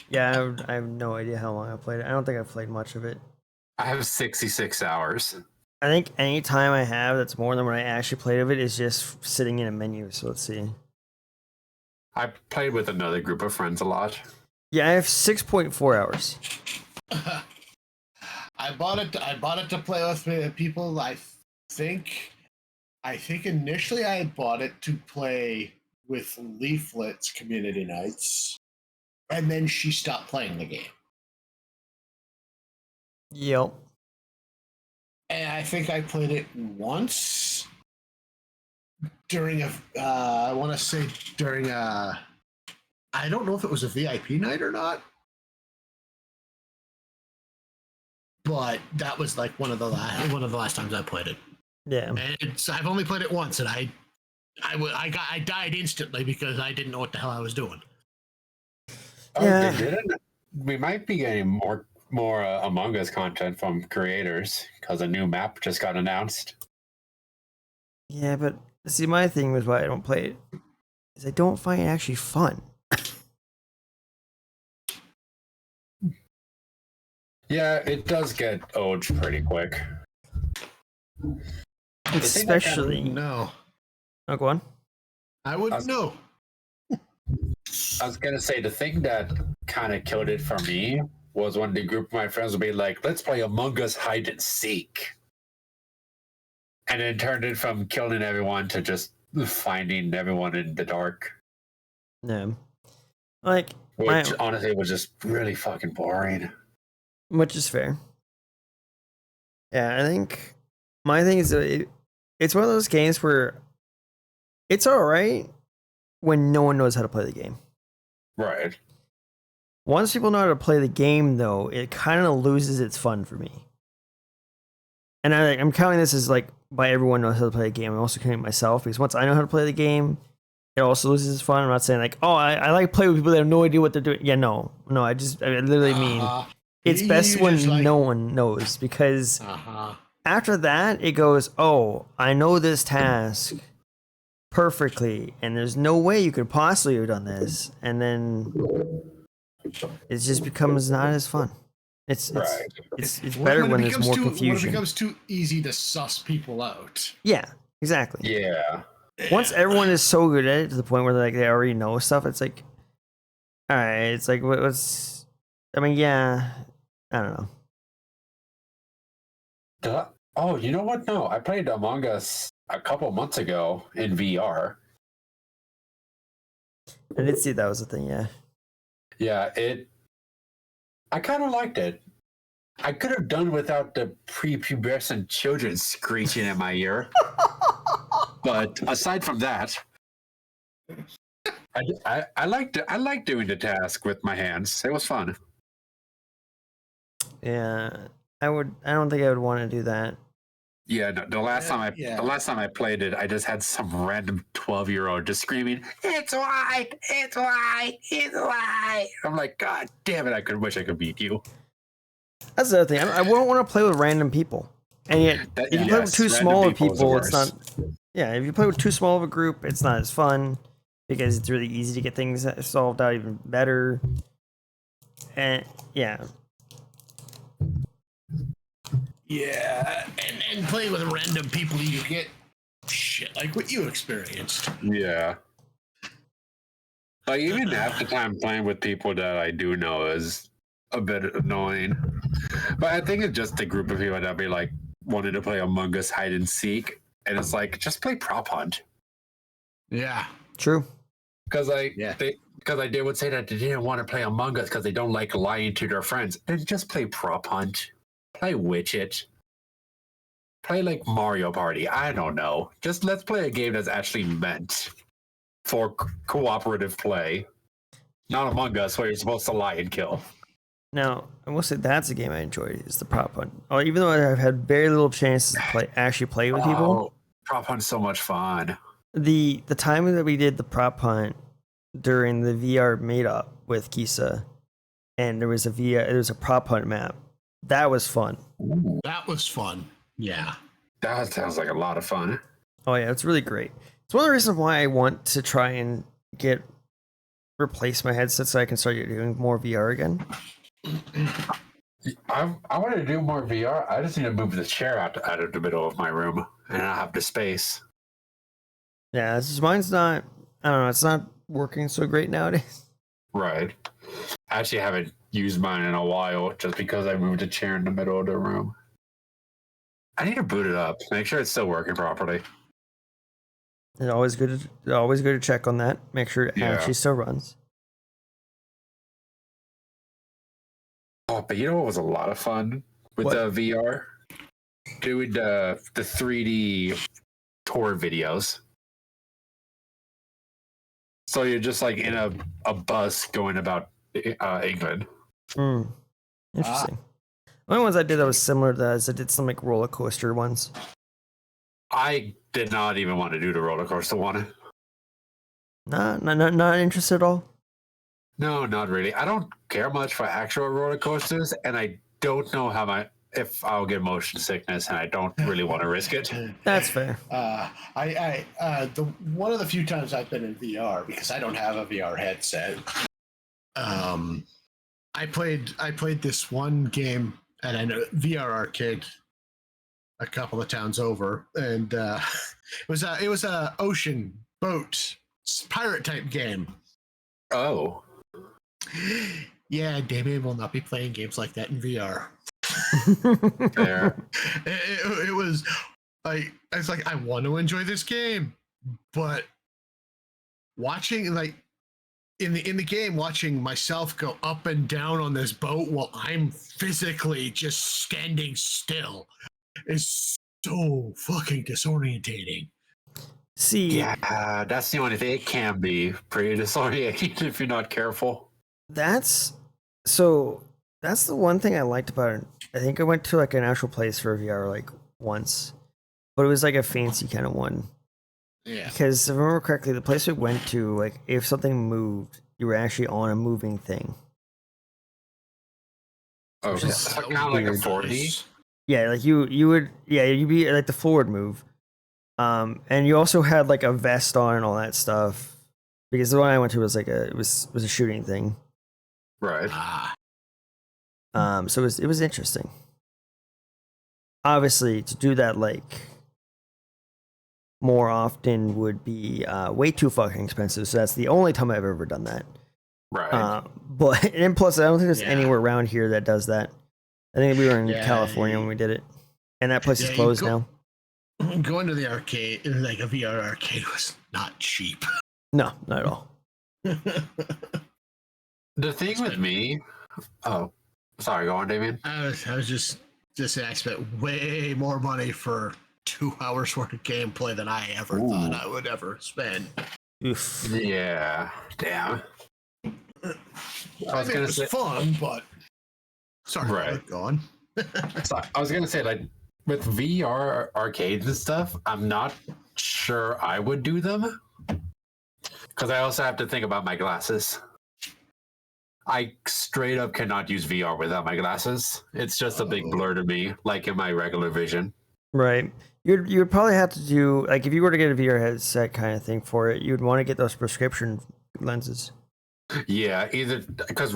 Yeah, I have no idea how long I played it. I don't think I've played much of it. I have 66 hours. I think any time I have that's more than what I actually played of it is just sitting in a menu. So let's see. I played with another group of friends a lot. Yeah, I have 6.4 hours. I bought it to play with people. I think initially I had bought it to play with Leaflet's community nights, and then she stopped playing the game. Yep. And I think I played it once during I want to say during I don't know if it was a VIP night or not, but that was like one of the last times I played it. Yeah. And I've only played it once, and I died instantly because I didn't know what the hell I was doing. Yeah. We might be getting more Among Us content from creators because a new map just got announced. Yeah, but see, my thing was why I don't play it is I don't find it actually fun. Yeah, it does get old pretty quick. Especially. No, Oh, go on. I wouldn't know. I was gonna say the thing that kind of killed it for me was when the group of my friends would be like, "Let's play Among Us hide and seek," and it turned it from killing everyone to just finding everyone in the dark, Yeah. Like, which honestly was just really fucking boring. which is fair. Yeah, I think my thing is that it's one of those games where it's all right when no one knows how to play the game. Right. Once people know how to play the game, though, it kind of loses its fun for me. and I'm counting this as like by everyone knows how to play a game. I'm also counting myself because once I know how to play the game, it also loses its fun. I'm not saying like, oh, I like play with people that have no idea what they're doing. Yeah, no, I literally mean it's best when no one knows, because after that it goes, oh, I know this task perfectly, and there's no way you could possibly have done this, and then it just becomes not as fun. It's better when there's more confusion. When it becomes too easy to suss people out. Yeah, exactly. Yeah. Once everyone is so good at it to the point where like they already know stuff, it's like, all right, it's like what's. I mean, yeah, I don't know. Oh, you know what? No, I played Among Us a couple months ago in VR. I did see that was a thing. Yeah. Yeah, I kind of liked it. I could have done without the prepubescent children screeching in my ear. But aside from that, I liked doing the task with my hands. It was fun. Yeah, I don't think I would want to do that. Yeah, the last time I played it, I just had some random 12-year-old just screaming, "It's white! It's white! It's white!" I'm like, God damn it! I wish I could beat you. That's the other thing. I won't want to play with random people, and yet if you play with too small of people, it's not. Yeah, if you play with too small of a group, it's not as fun because it's really easy to get things solved out even better. And yeah. Yeah, and playing with random people, you get shit like what you experienced. Yeah. Like even half the time playing with people that I do know is a bit annoying. But I think it's just a group of people that be like wanting to play Among Us hide and seek, and it's like just play prop hunt. Yeah. True. Because they would say that they didn't want to play Among Us because they don't like lying to their friends. Then just play prop hunt. Play Witch-It. Play like Mario Party. I don't know. Just let's play a game that's actually meant for cooperative play. Not Among Us where you're supposed to lie and kill. Now, I will say that's a game I enjoyed, is the prop hunt. Oh, even though I've had very little chances to actually play with people. Prop hunt's so much fun. The time that we did the prop hunt during the VR meetup with Kisa, and there was a prop hunt map. That was fun. Ooh. That was fun. Yeah. That sounds like a lot of fun. Oh yeah, it's really great. It's one of the reasons why I want to try and replace my headset so I can start doing more VR again. I want to do more VR. I just need to move the chair out of the middle of my room, and I have the space. Yeah, mine's not. I don't know. It's not working so great nowadays. Right. I actually haven't used mine in a while just because I moved a chair in the middle of the room. I need to boot it up, make sure it's still working properly. It's always good to check on that, make sure it actually still runs. Oh, but you know what was a lot of fun with the VR? Doing the 3D tour videos. So you're just like in a bus going about England. Interesting. The only ones I did that was similar to that is I did some like roller coaster ones. I did not even want to do the roller coaster one. Not interested at all? No, not really. I don't care much for actual roller coasters, and I don't know if I'll get motion sickness, and I don't really want to risk it. That's fair. One of the few times I've been in VR, because I don't have a VR headset, I played this one game at a VR arcade a couple of towns over, and it was a ocean boat pirate type game. Oh. Yeah, Damien will not be playing games like that in VR. Fair. It was like I was like, I want to enjoy this game, but watching like in the game, watching myself go up and down on this boat while I'm physically just standing still is so fucking disorientating. See, yeah, that's the only thing. It can be pretty disorientating if you're not careful. That's the one thing I liked about it. I think I went to like an actual place for VR like once, but it was like a fancy kind of one. Yeah. Because if I remember correctly, the place we went to, like, if something moved, you were actually on a moving thing. Oh, Which is it's kind of like a weird. 4D. Yeah, like you'd be like the forward move. And you also had like a vest on and all that stuff. Because the one I went to was like it was a shooting thing. Right. So it was interesting. Obviously, to do that like more often would be way too fucking expensive. So that's the only time I've ever done that. Right. But and plus, I don't think there's Yeah. anywhere around here that does that. I think we were in Yeah, California when we did it, and that place is Yeah, you closed go- now. Going to the arcade, like a VR arcade, was not cheap. No, not at all. The thing with me. Oh, sorry. Go on, Damien. I was just saying I spent way more money for 2 hours worth of gameplay than I ever thought I would ever spend. Oof. Yeah. Damn. I was it gonna was say. fun, but sorry, Right. go on. So I was gonna say, like, with VR arcades and stuff, I'm not sure I would do them because I also have to think about my glasses. I straight up cannot use VR without my glasses. It's just a big blur to me, like in my regular vision. Right. You'd probably have to do like if you were to get a VR headset kind of thing for it, you'd want to get those prescription lenses. Yeah, either because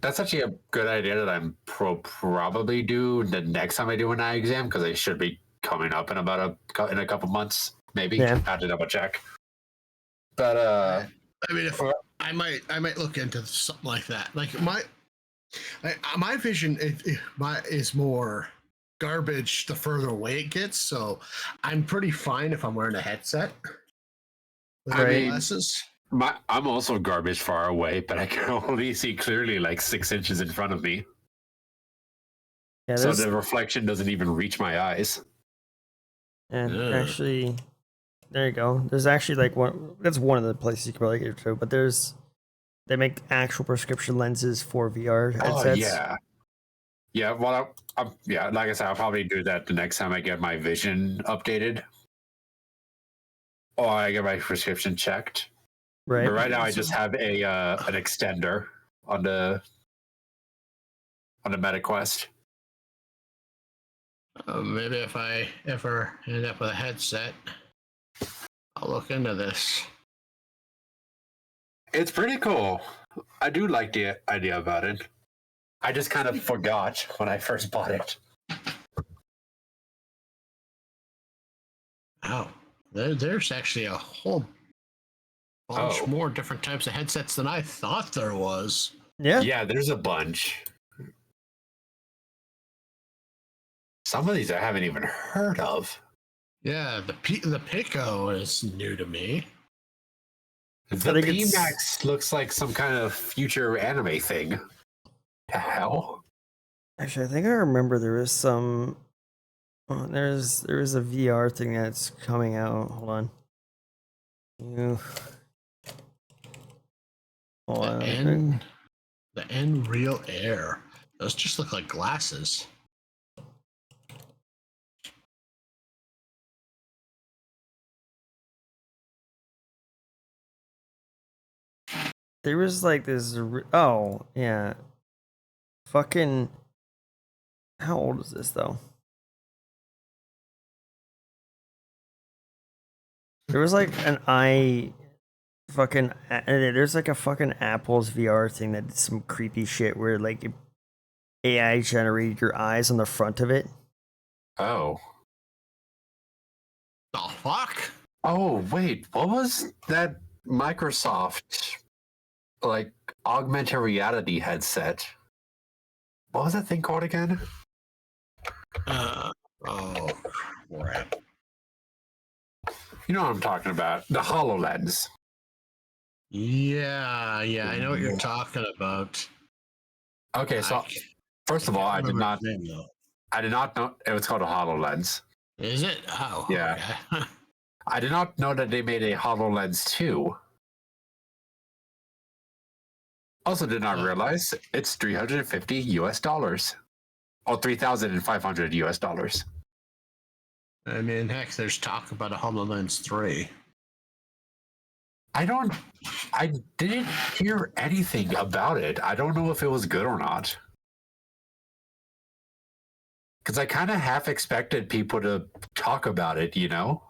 that's actually a good idea that I'm probably do the next time I do an eye exam because I should be coming up in about in a couple months, maybe. Yeah. I have to double check. But I mean, if I might look into something like that. Like my vision is more garbage the further away it gets. So I'm pretty fine if I'm wearing a headset. With I my mean, glasses. I'm also garbage far away, but I can only see clearly like 6 inches in front of me. Yeah, So there's the reflection doesn't even reach my eyes. and Ugh. actually there you go. There's actually like that's one of the places you can probably get it to, but they make actual prescription lenses for VR headsets. Oh yeah, yeah. Well, yeah. Like I said, I'll probably do that the next time I get my vision updated, or I get my prescription checked. Right. But right now, I just have an extender on the MetaQuest. Maybe if I ever end up with a headset, I'll look into this. It's pretty cool. I do like the idea about it. I just kind of forgot when I first bought it. Oh, there's actually a whole bunch Oh. more different types of headsets than I thought there was. Yeah. Yeah, there's a bunch. Some of these I haven't even heard of. Yeah, the Pico is new to me. The think it's- PMax looks like some kind of future anime thing. The hell? Actually, I think I remember there was some. Oh, there is a VR thing that's coming out. Hold on. Hold on. The N-Real Air. Those just look like glasses. There was like this. Oh yeah. Fucking. How old is this though? There was like there's like a fucking Apple's VR thing that did some creepy shit where like AI generated your eyes on the front of it. Oh. The fuck? Oh, wait. What was that Microsoft like augmented reality headset? What was that thing called again? Oh, crap. You know what I'm talking about. The HoloLens. Yeah, I know what you're talking about. Okay, so first of all, I did not know. know it was called a HoloLens. Is it? Oh, Yeah. okay. I did not know that they made a HoloLens 2. Also did not realize it's $350 US. Or $3,500 US. I mean, heck, there's talk about a HoloLens 3. I didn't hear anything about it. I don't know if it was good or not. Because I kind of half expected people to talk about it, you know?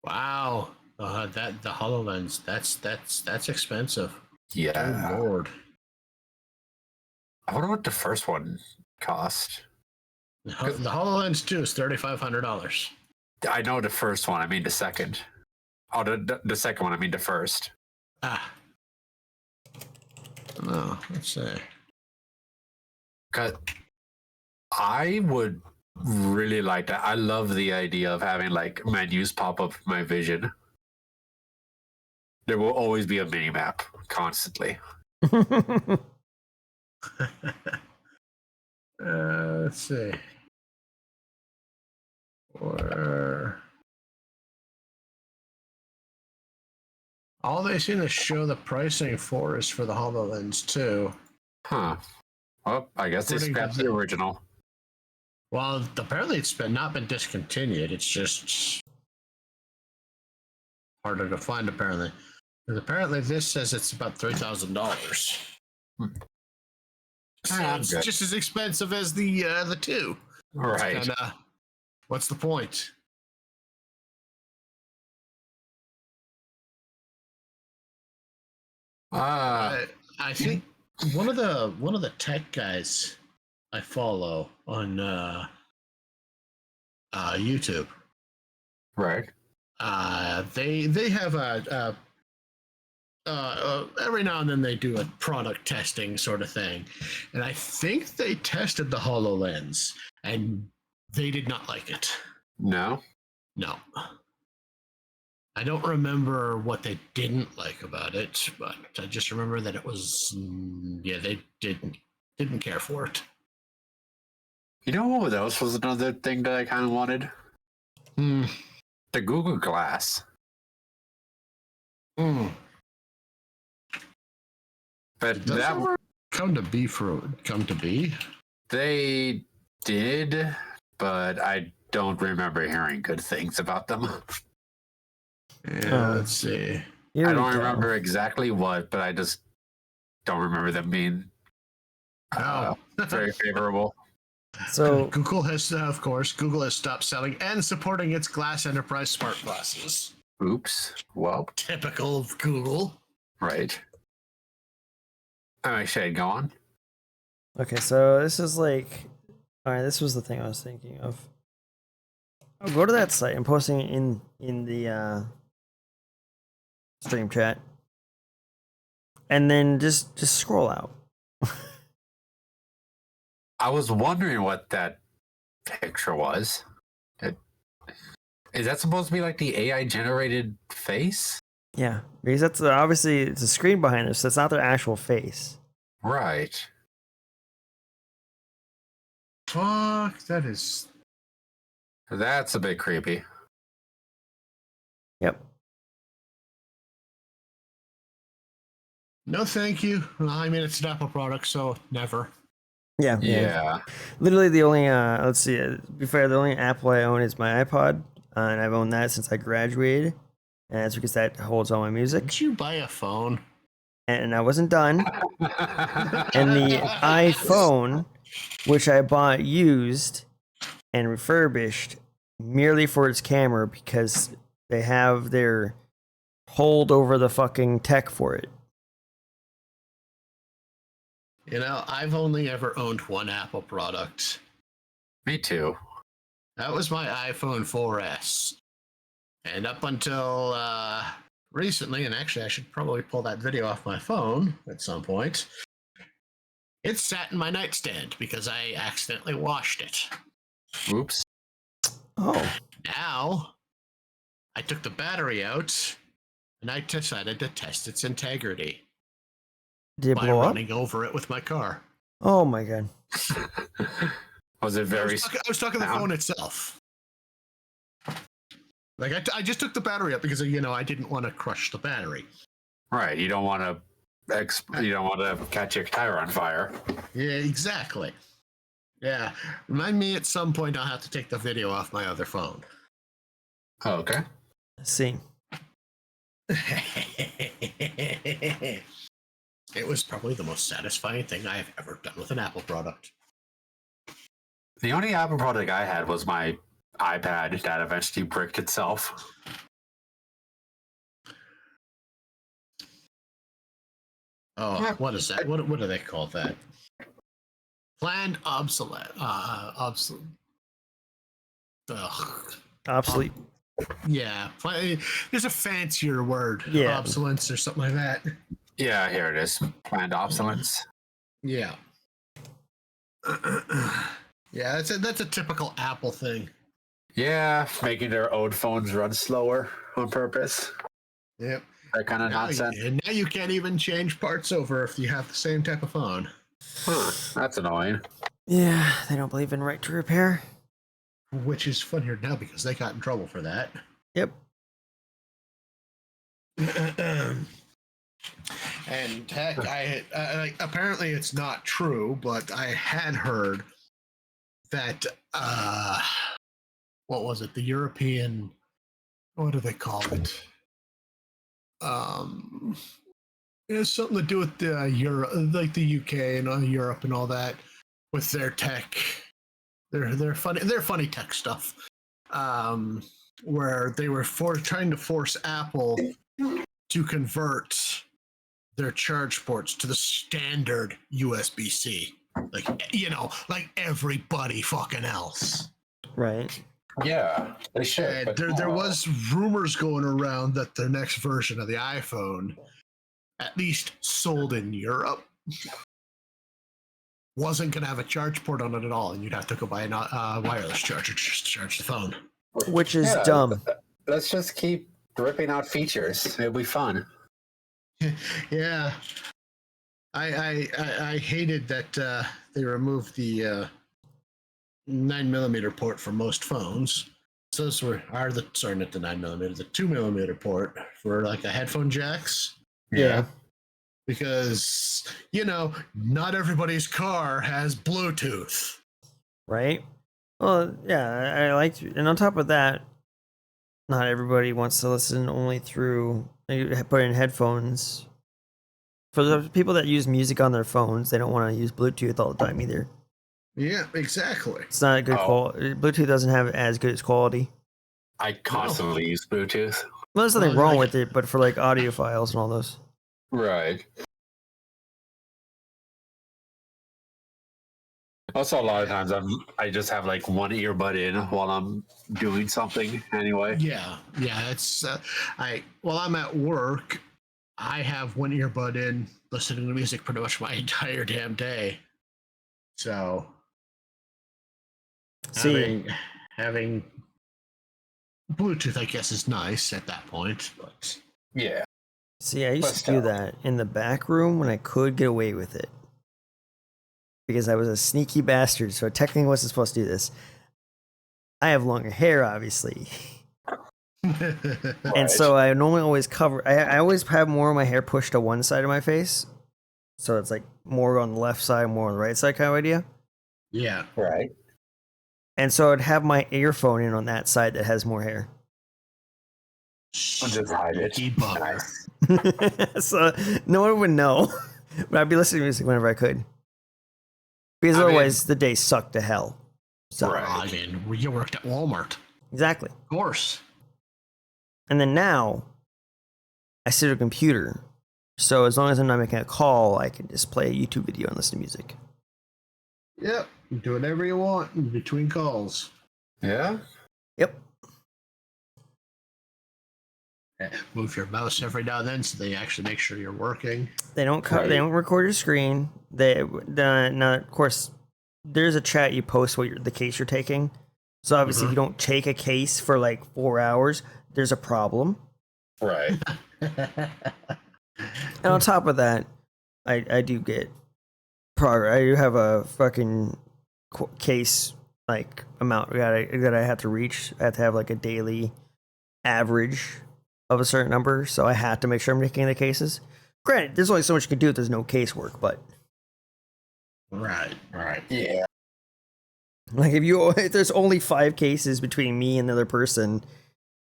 Wow. That the HoloLens, that's expensive. Yeah. Oh Lord. I wonder what the first one cost. The HoloLens 2 is $3,500. I know the first one. I mean the second. Oh, the second one. I mean the first. Ah. No, let's see. Cause I would really like that. I love the idea of having like menus pop up my vision. There will always be a mini map constantly. Let's see. Or all they seem to show the pricing for is for the HoloLens 2. Huh. Well, I guess they According to scrapped the the- original. Well, apparently it's not been discontinued. It's just harder to find, apparently. Because apparently this says it's about $3,000. So I'm it's good. just as expensive as the 2. Right. And what's the point? I think one of the tech guys I follow on YouTube. Right. They have every now and then they do a product testing sort of thing, and I think they tested the HoloLens and they did not like it. No. No. I don't remember what they didn't like about it, but I just remember that it was they didn't care for it. You know what else was another thing that I kind of wanted? The Google Glass. But Does that ever come to be? They did, but I don't remember hearing good things about them. Yeah, let's see. I don't remember exactly what, but I just don't remember them being very favorable. So Google has, of course, Google has stopped selling and supporting its Glass Enterprise smart glasses. Oops. Well, Typical of Google. right. Shade, go on. okay, so this is like, all right. This was the thing I was thinking of. I'll go to that site. I'm posting it in the stream chat, and then just scroll out. I was wondering what that picture was. Is that supposed to be like the AI generated face? Yeah, because that's obviously it's a screen behind us. So that's not their actual face. Right. Fuck, that is. That's a bit creepy. Yep. No, thank you. I mean, it's an Apple product, so never. Yeah. Literally, the only let's see. To be fair, the only Apple I own is my iPod, and I've owned that since I graduated, and that's because that holds all my music. Did you buy a phone? And I wasn't done. And the iPhone, which I bought used and refurbished merely for its camera because they have their hold over the fucking tech for it. You know, I've only ever owned one Apple product. Me too. That was my iPhone 4S. And up until recently, and actually I should probably pull that video off my phone at some point, it sat in my nightstand because I accidentally washed it. Oops. Oh. Now, I took the battery out and I decided to test its integrity Did it by blow up? running over it with my car. Oh my god. Was it very... I was talking the phone itself. Like I just took the battery up because I didn't want to crush the battery. Right. You don't want to catch your tire on fire. Yeah, exactly. Yeah. Remind me at some point I'll have to take the video off my other phone. Oh, okay. Let's see. It was probably the most satisfying thing I have ever done with an Apple product. The only Apple product I had was my iPad that eventually bricked itself. Oh, what is that? What do they call that? Planned obsolete. Obsolete. Ugh. Obsolete. Yeah, there's a fancier word. Yeah. Obsolence or something like that. Yeah, here it is. Planned obsolescence. Yeah. Yeah, that's a typical Apple thing. Yeah, making their old phones run slower on purpose. Yep. That kind of nonsense. And now you can't even change parts over if you have the same type of phone. Huh, that's annoying. Yeah, they don't believe in right to repair. Which is funnier now because they got in trouble for that. Yep. And heck, apparently it's not true, but I had heard that what was it? The European, what do they call it? It has something to do with the Europe, like the UK and Europe and all that, with their tech. They're funny tech stuff. Where they were trying to force Apple to convert their charge ports to the standard USB-C, like everybody fucking else. Right. Yeah, they should. And there was rumors going around that their next version of the iPhone, at least sold in Europe, wasn't going to have a charge port on it at all, and you'd have to go buy a wireless charger just to charge the phone. Which is dumb. Let's just keep ripping out features. It'll be fun. Yeah, I hated that they removed the 9mm port for most phones. So those not the 9mm, the 2mm port for like the headphone jacks. Yeah. Because not everybody's car has Bluetooth. Right. Well, yeah, I liked, and on top of that, not everybody wants to listen only through. You put in headphones. For the people that use music on their phones, they don't want to use Bluetooth all the time either. Yeah, exactly. It's not a good quality. Bluetooth doesn't have as good as quality. I constantly use Bluetooth. Well, there's nothing wrong with it, but for like audio files and all those. Right. Also, a lot of times I just have like one earbud in while I'm doing something anyway. Yeah. It's I'm at work. I have one earbud in, listening to music pretty much my entire damn day. So, having Bluetooth, I guess, is nice at that point. But yeah. See, I used to do that in the back room when I could get away with it. Because I was a sneaky bastard, so I technically wasn't supposed to do this. I have longer hair, obviously. And so I normally always cover... I always have more of my hair pushed to one side of my face. So it's like more on the left side, more on the right side kind of idea. Yeah. Right. And so I'd have my earphone in on that side that has more hair. I'll just hide it. Nice. So no one would know. But I'd be listening to music whenever I could. Because otherwise the day sucked to hell. So, I mean, you worked at Walmart. Exactly. Of course. And then now, I sit at a computer. So as long as I'm not making a call, I can just play a YouTube video and listen to music. Yep. You do whatever you want in between calls. Yeah? Yep. Move your mouse every now and then so they actually make sure you're working. They don't they don't record your screen. Now, of course, there's a chat you post the case you're taking. So obviously, if you don't take a case for like 4 hours, there's a problem. Right. And on top of that, I do get progress. I do have a fucking case like amount that I have to reach. I have to have like a daily average of a certain number, so I have to make sure I'm making the cases. Granted, there's only so much you can do if there's no casework, but Right. Yeah. Like if there's only 5 cases between me and the other person,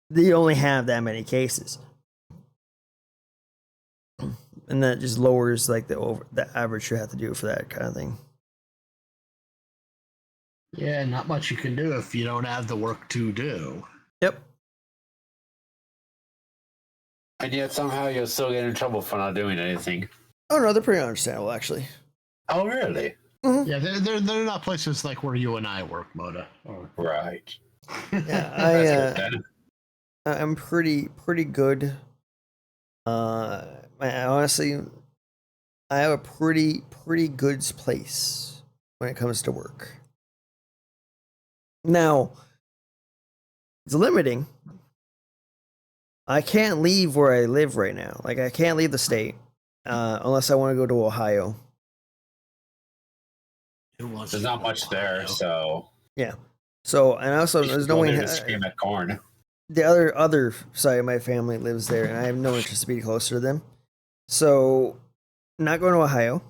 they only have that many cases. And that just lowers like the average you have to do for that kind of thing. Yeah, not much you can do if you don't have the work to do. Yep. And yet somehow you'll still get in trouble for not doing anything. Oh no, they're pretty understandable actually. Oh, really? Mm-hmm. Yeah, they're not places like where you and I work, Moda. Right. Yeah, I'm pretty good. Honestly, I have a pretty good place when it comes to work. Now, it's limiting. I can't leave where I live right now. Like I can't leave the state unless I want to go to Ohio. There's not much there, so Yeah. So and also there's no way to scream at corn. the other side of my family lives there, and I have no interest to be closer to them. So, not going to Ohio.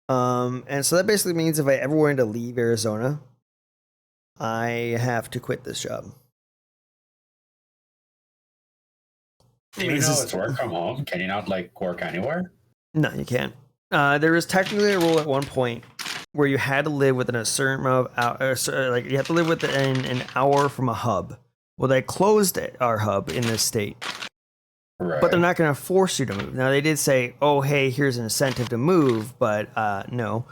And so that basically means if I ever wanted to leave Arizona, I have to quit this job. Even though it's work from home, can you not like work anywhere? No, you can't. There was technically a rule at one point where you had to live within a certain amount of hours, like you have to live within an hour from a hub. Well, they closed our hub in this state, Right. but they're not going to force you to move. Now they did say, "Oh, hey, here's an incentive to move," but no.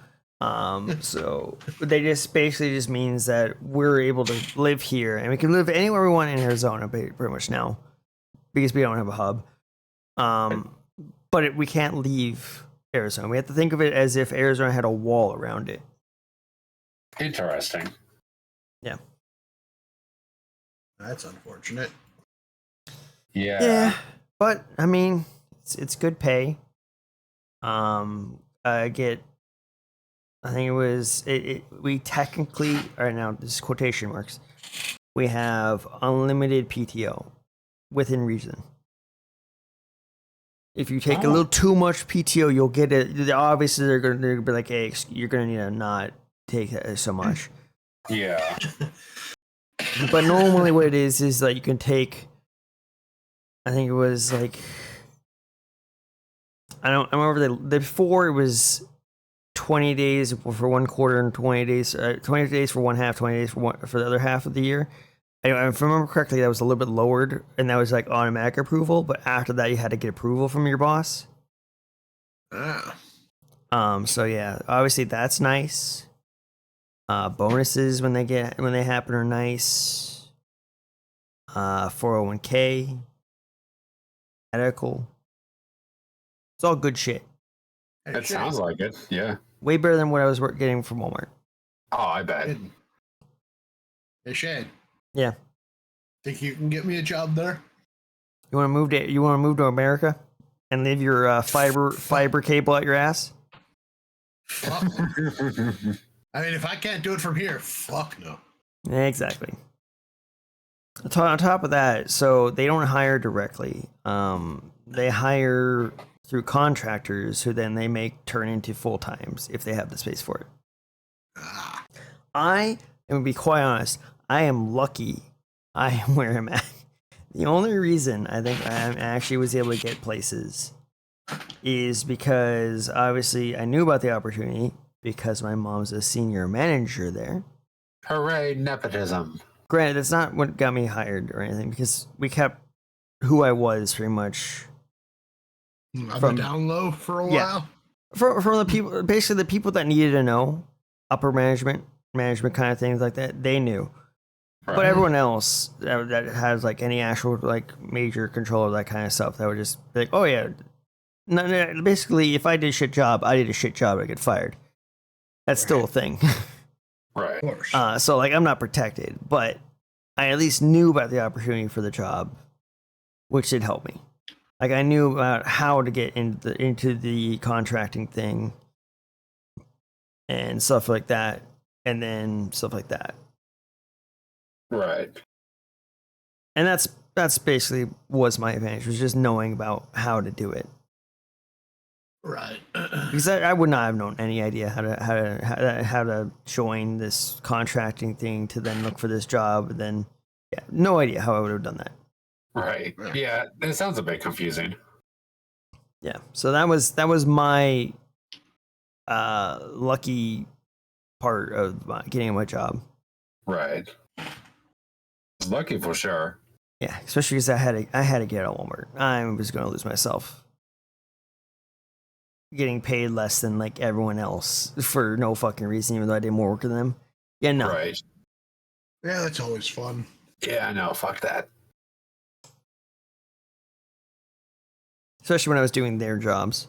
So they just basically just means that we're able to live here and we can live anywhere we want in Arizona, pretty much now, because we don't have a hub. But we can't leave Arizona. We have to think of it as if Arizona had a wall around it. Interesting. Yeah. That's unfortunate. Yeah. But I mean, it's good pay. I think it was we technically, right now this is quotation marks, we have unlimited PTO within reason. If you take a little too much PTO, you'll get it. Obviously, they're gonna be like, "Hey, you're gonna need to not take so much." Yeah. But normally, what it is like you can take. I think it was like I remember before it was 20 days for one quarter and 20 days for one half, 20 days for the other half of the year. If I remember correctly, that was a little bit lowered, and that was like automatic approval. But after that, you had to get approval from your boss. So yeah, obviously that's nice. Bonuses when they happen are nice. 401k, medical. It's all good shit. That sounds like it. Yeah. Way better than what I was getting from Walmart. Oh, I bet. Hey Shane. Yeah. Think you can get me a job there? You want to move to America and leave your fiber cable out your ass? Fuck. I mean, if I can't do it from here, fuck no. Exactly. On top of that, so they don't hire directly. They hire through contractors who then they make turn into full times if they have the space for it. I am to be quite honest, I am lucky I am where I'm at. The only reason I think I actually was able to get places is because obviously I knew about the opportunity because my mom's a senior manager there. Hooray, nepotism. Granted, that's not what got me hired or anything because we kept who I was pretty much from the down low for a while. From the people, basically the people that needed to know, upper management kind of things like that, they knew. Right. But everyone else that has like any actual like major control of that kind of stuff, that would just be like, oh yeah, no, basically if I did a shit job, I get fired. That's still a thing. Right. Of course. So like I'm not protected, but I at least knew about the opportunity for the job, which did help me. Like I knew about how to get into the contracting thing and stuff like that, and then stuff like that. Right. And that's basically was my advantage, was just knowing about how to do it. Right. Because I would not have known any idea how to join this contracting thing to then look for this job. Then, yeah, no idea how I would have done that. Right. Yeah, it sounds a bit confusing. Yeah. So that was my lucky part of getting my job. Right. Lucky for sure. Yeah, especially because I had to get out of Walmart. I was going to lose myself. Getting paid less than like everyone else for no fucking reason, even though I did more work than them. Yeah, no. Right. Yeah, that's always fun. Yeah, I know. Fuck that. Especially when I was doing their jobs.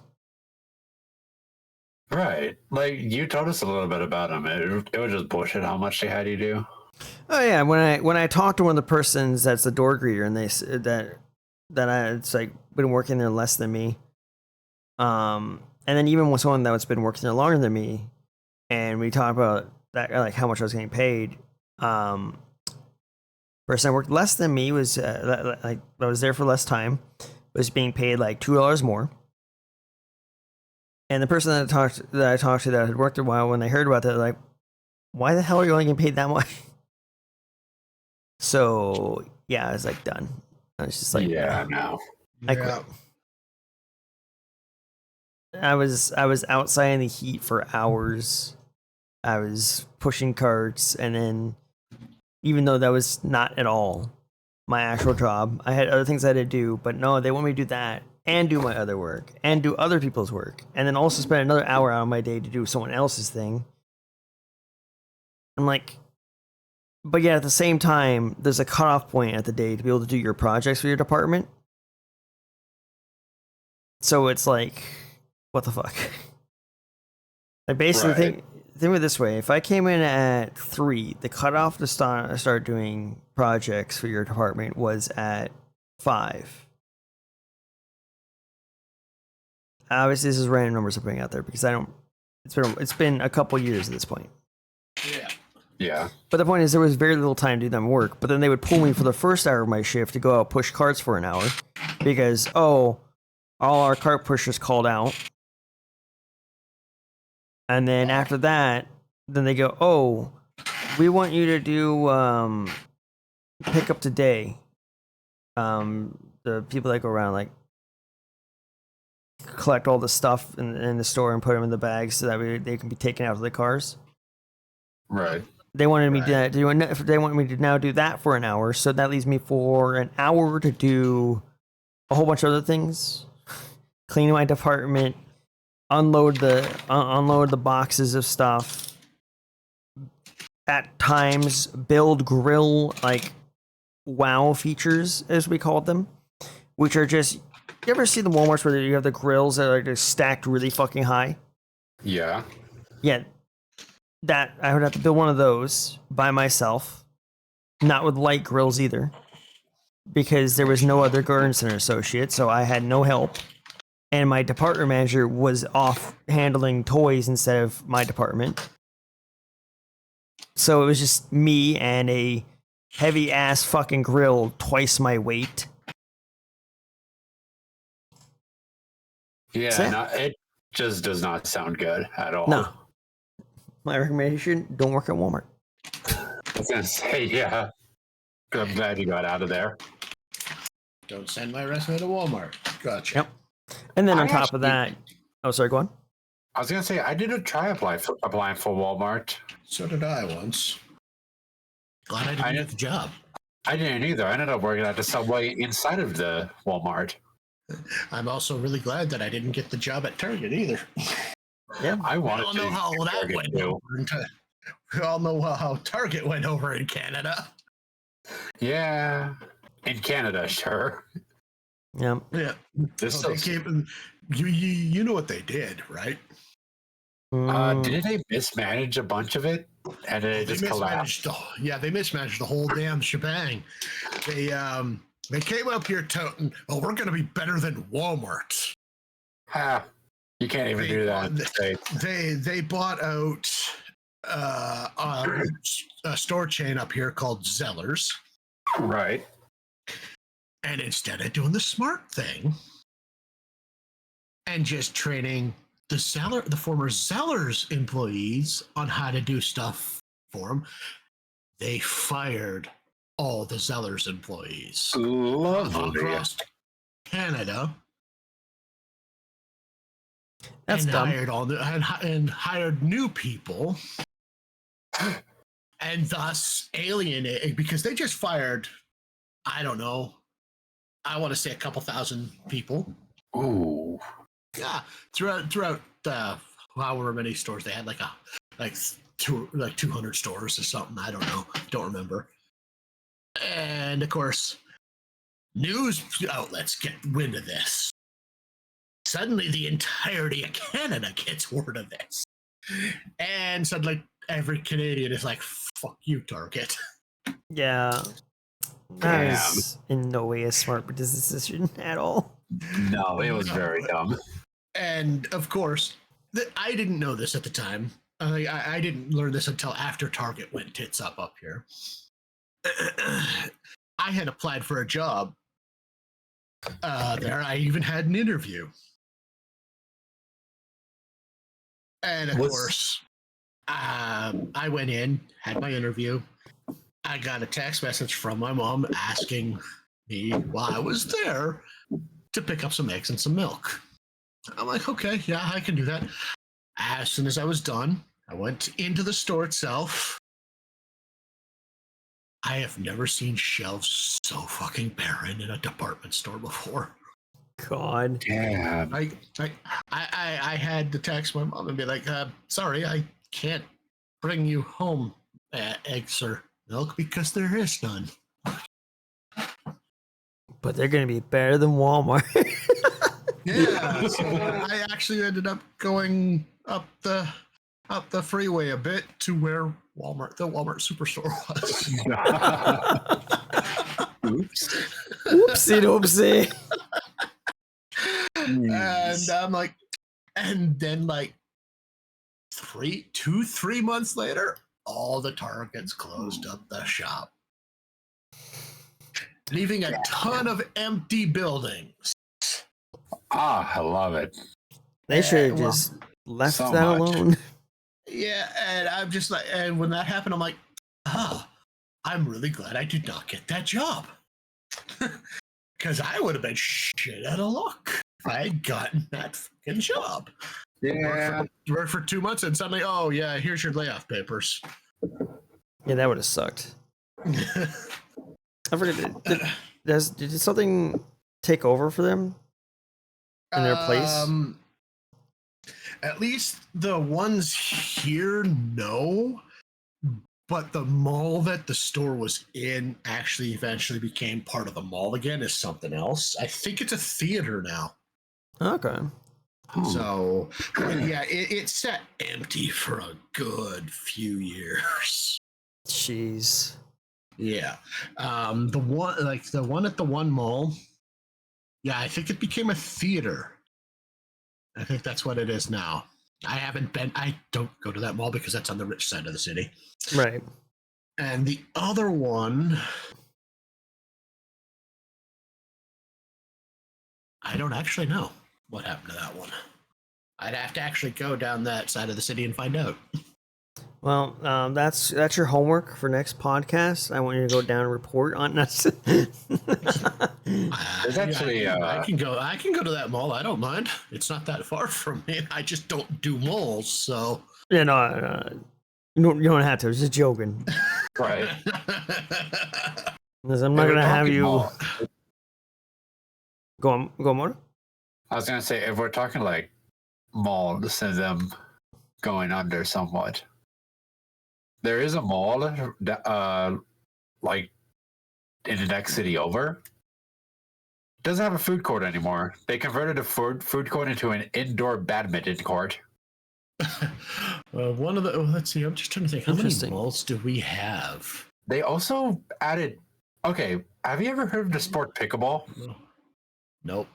Right. Like you told us a little bit about them. It was just bullshit how much they had you do. Oh yeah, when I talked to one of the persons that's the door greeter, and they said it's like been working there less than me. And then even with someone that's been working there longer than me, and we talked about that, like how much I was getting paid. Person that worked less than me was like I was there for less time, was being paid like $2 more. And the person that I talked to that had worked a while, when they heard about that, like, why the hell are you only getting paid that much? So yeah, I was like done. I was just like, yeah, no. I quit. I was outside in the heat for hours. I was pushing carts, and then even though that was not at all my actual job, I had other things I had to do, but no, they want me to do that and do my other work and do other people's work, and then also spend another hour out of my day to do someone else's thing. I'm like, but yeah, at the same time, there's a cutoff point at the day to be able to do your projects for your department. So it's like, what the fuck? I basically think of it this way: if I came in at 3, the cutoff to start doing projects for your department was at 5. Obviously, this is random numbers I'm putting out there because I don't. It's been a couple years at this point. Yeah. Yeah. But the point is, there was very little time to do them work. But then they would pull me for the first hour of my shift to go out push carts for an hour because all our cart pushers called out. And then after that, then they go, oh, we want you to do pick up today. The people that go around like collect all the stuff in the store and put them in the bags so that they can be taken out of the cars. Right. They wanted me to they want me to now do that for an hour, so that leaves me for an hour to do a whole bunch of other things, clean my department, unload the boxes of stuff. At times, build grill like wow features, as we called them, which are just, you ever see the Walmarts where you have the grills that are just stacked really fucking high? Yeah. Yeah. That I would have to build one of those by myself, not with light grills either, because there was no other garden center associate, so I had no help, and my department manager was off handling toys instead of my department, so it was just me and a heavy ass fucking grill twice my weight. Yeah, it just does not sound good at all. No. My recommendation, don't work at Walmart. I was going to say, yeah. I'm glad you got out of there. Don't send my resume to Walmart. Gotcha. Yep. And then on top of that, oh, sorry, go on. I was going to say, I did try applying for Walmart. So did I once. Glad I didn't get the job. I didn't either. I ended up working at the Subway inside of the Walmart. I'm also really glad that I didn't get the job at Target either. Yeah, I We all know how that Target went too. over. We all know how Target went over in Canada. Yeah, in Canada, sure. yeah. Yeah. This They came, you know what they did, right? Did they mismanage a bunch of it and it just collapsed? They mismanaged the whole damn shebang. They came up here toting, oh, we're going to be better than Walmart. Ha! You can't even do that. They bought out a store chain up here called Zellers. Right. And instead of doing the smart thing, and just training the former Zellers employees on how to do stuff for them. They fired all the Zellers employees Lovely. across Canada. That's and dumb. and hired new people, and thus alienated, because they just fired, I don't know, I want to say a couple thousand people. Ooh. Yeah, throughout however many stores they had, like 200 stores or something. I don't know, don't remember. And of course, news outlets get wind of this. Suddenly, the entirety of Canada gets word of this, and suddenly every Canadian is like, "Fuck you, Target." Yeah. That is in no way a smart decision at all. No, it was very dumb. And of course, I didn't know this at the time. I didn't learn this until after Target went tits up here. I had applied for a job there. I even had an interview. And of course, I went in, had my interview. I got a text message from my mom asking me while I was there to pick up some eggs and some milk. I'm like, okay, yeah, I can do that. As soon as I was done, I went into the store itself. I have never seen shelves so fucking barren in a department store before. God. Damn. I had to text my mom and be like, sorry, I can't bring you home eggs or milk because there is none. But they're gonna be better than Walmart. Yeah, so I actually ended up going up the freeway a bit to where the Walmart superstore was. Oops. Oopsie. And I'm like, and then like 3 months later, all the Targets closed up the shop, leaving a ton of empty buildings. I love it. They should have just left so that much. alone. Yeah, and I'm just like, and when that happened, I'm like, I'm really glad I did not get that job. Because I would have been shit out of luck if I had gotten that fucking job. Yeah. Worked for 2 months and suddenly, oh yeah, here's your layoff papers. Yeah, that would have sucked. I forget. Did something take over for them in their place? At least the ones here, no. But the mall that the store was in actually eventually became part of the mall again, is something else. I think it's a theater now. Okay. So, yeah, it sat empty for a good few years. Jeez. Yeah. The one at the one mall, yeah, I think it became a theater. I think that's what it is now. I don't go to that mall because that's on the rich side of the city. Right. And the other one, I don't actually know what happened to that one. I'd have to actually go down that side of the city and find out. Well, that's your homework for next podcast. I want you to go down and report on us. There's actually I can go to that mall. I don't mind. It's not that far from me. I just don't do malls, so. Yeah, no, you don't have to. I was just joking. right. Because I'm not gonna have you go on, Motor. I was gonna say, if we're talking like malls and them going under somewhat, there is a mall like in the next city over. Doesn't have a food court anymore. They converted a food court into an indoor badminton court. Let's see, I'm just trying to think, how many Interesting. malls do we have? They also added. Okay, have you ever heard of the sport pickleball? Nope.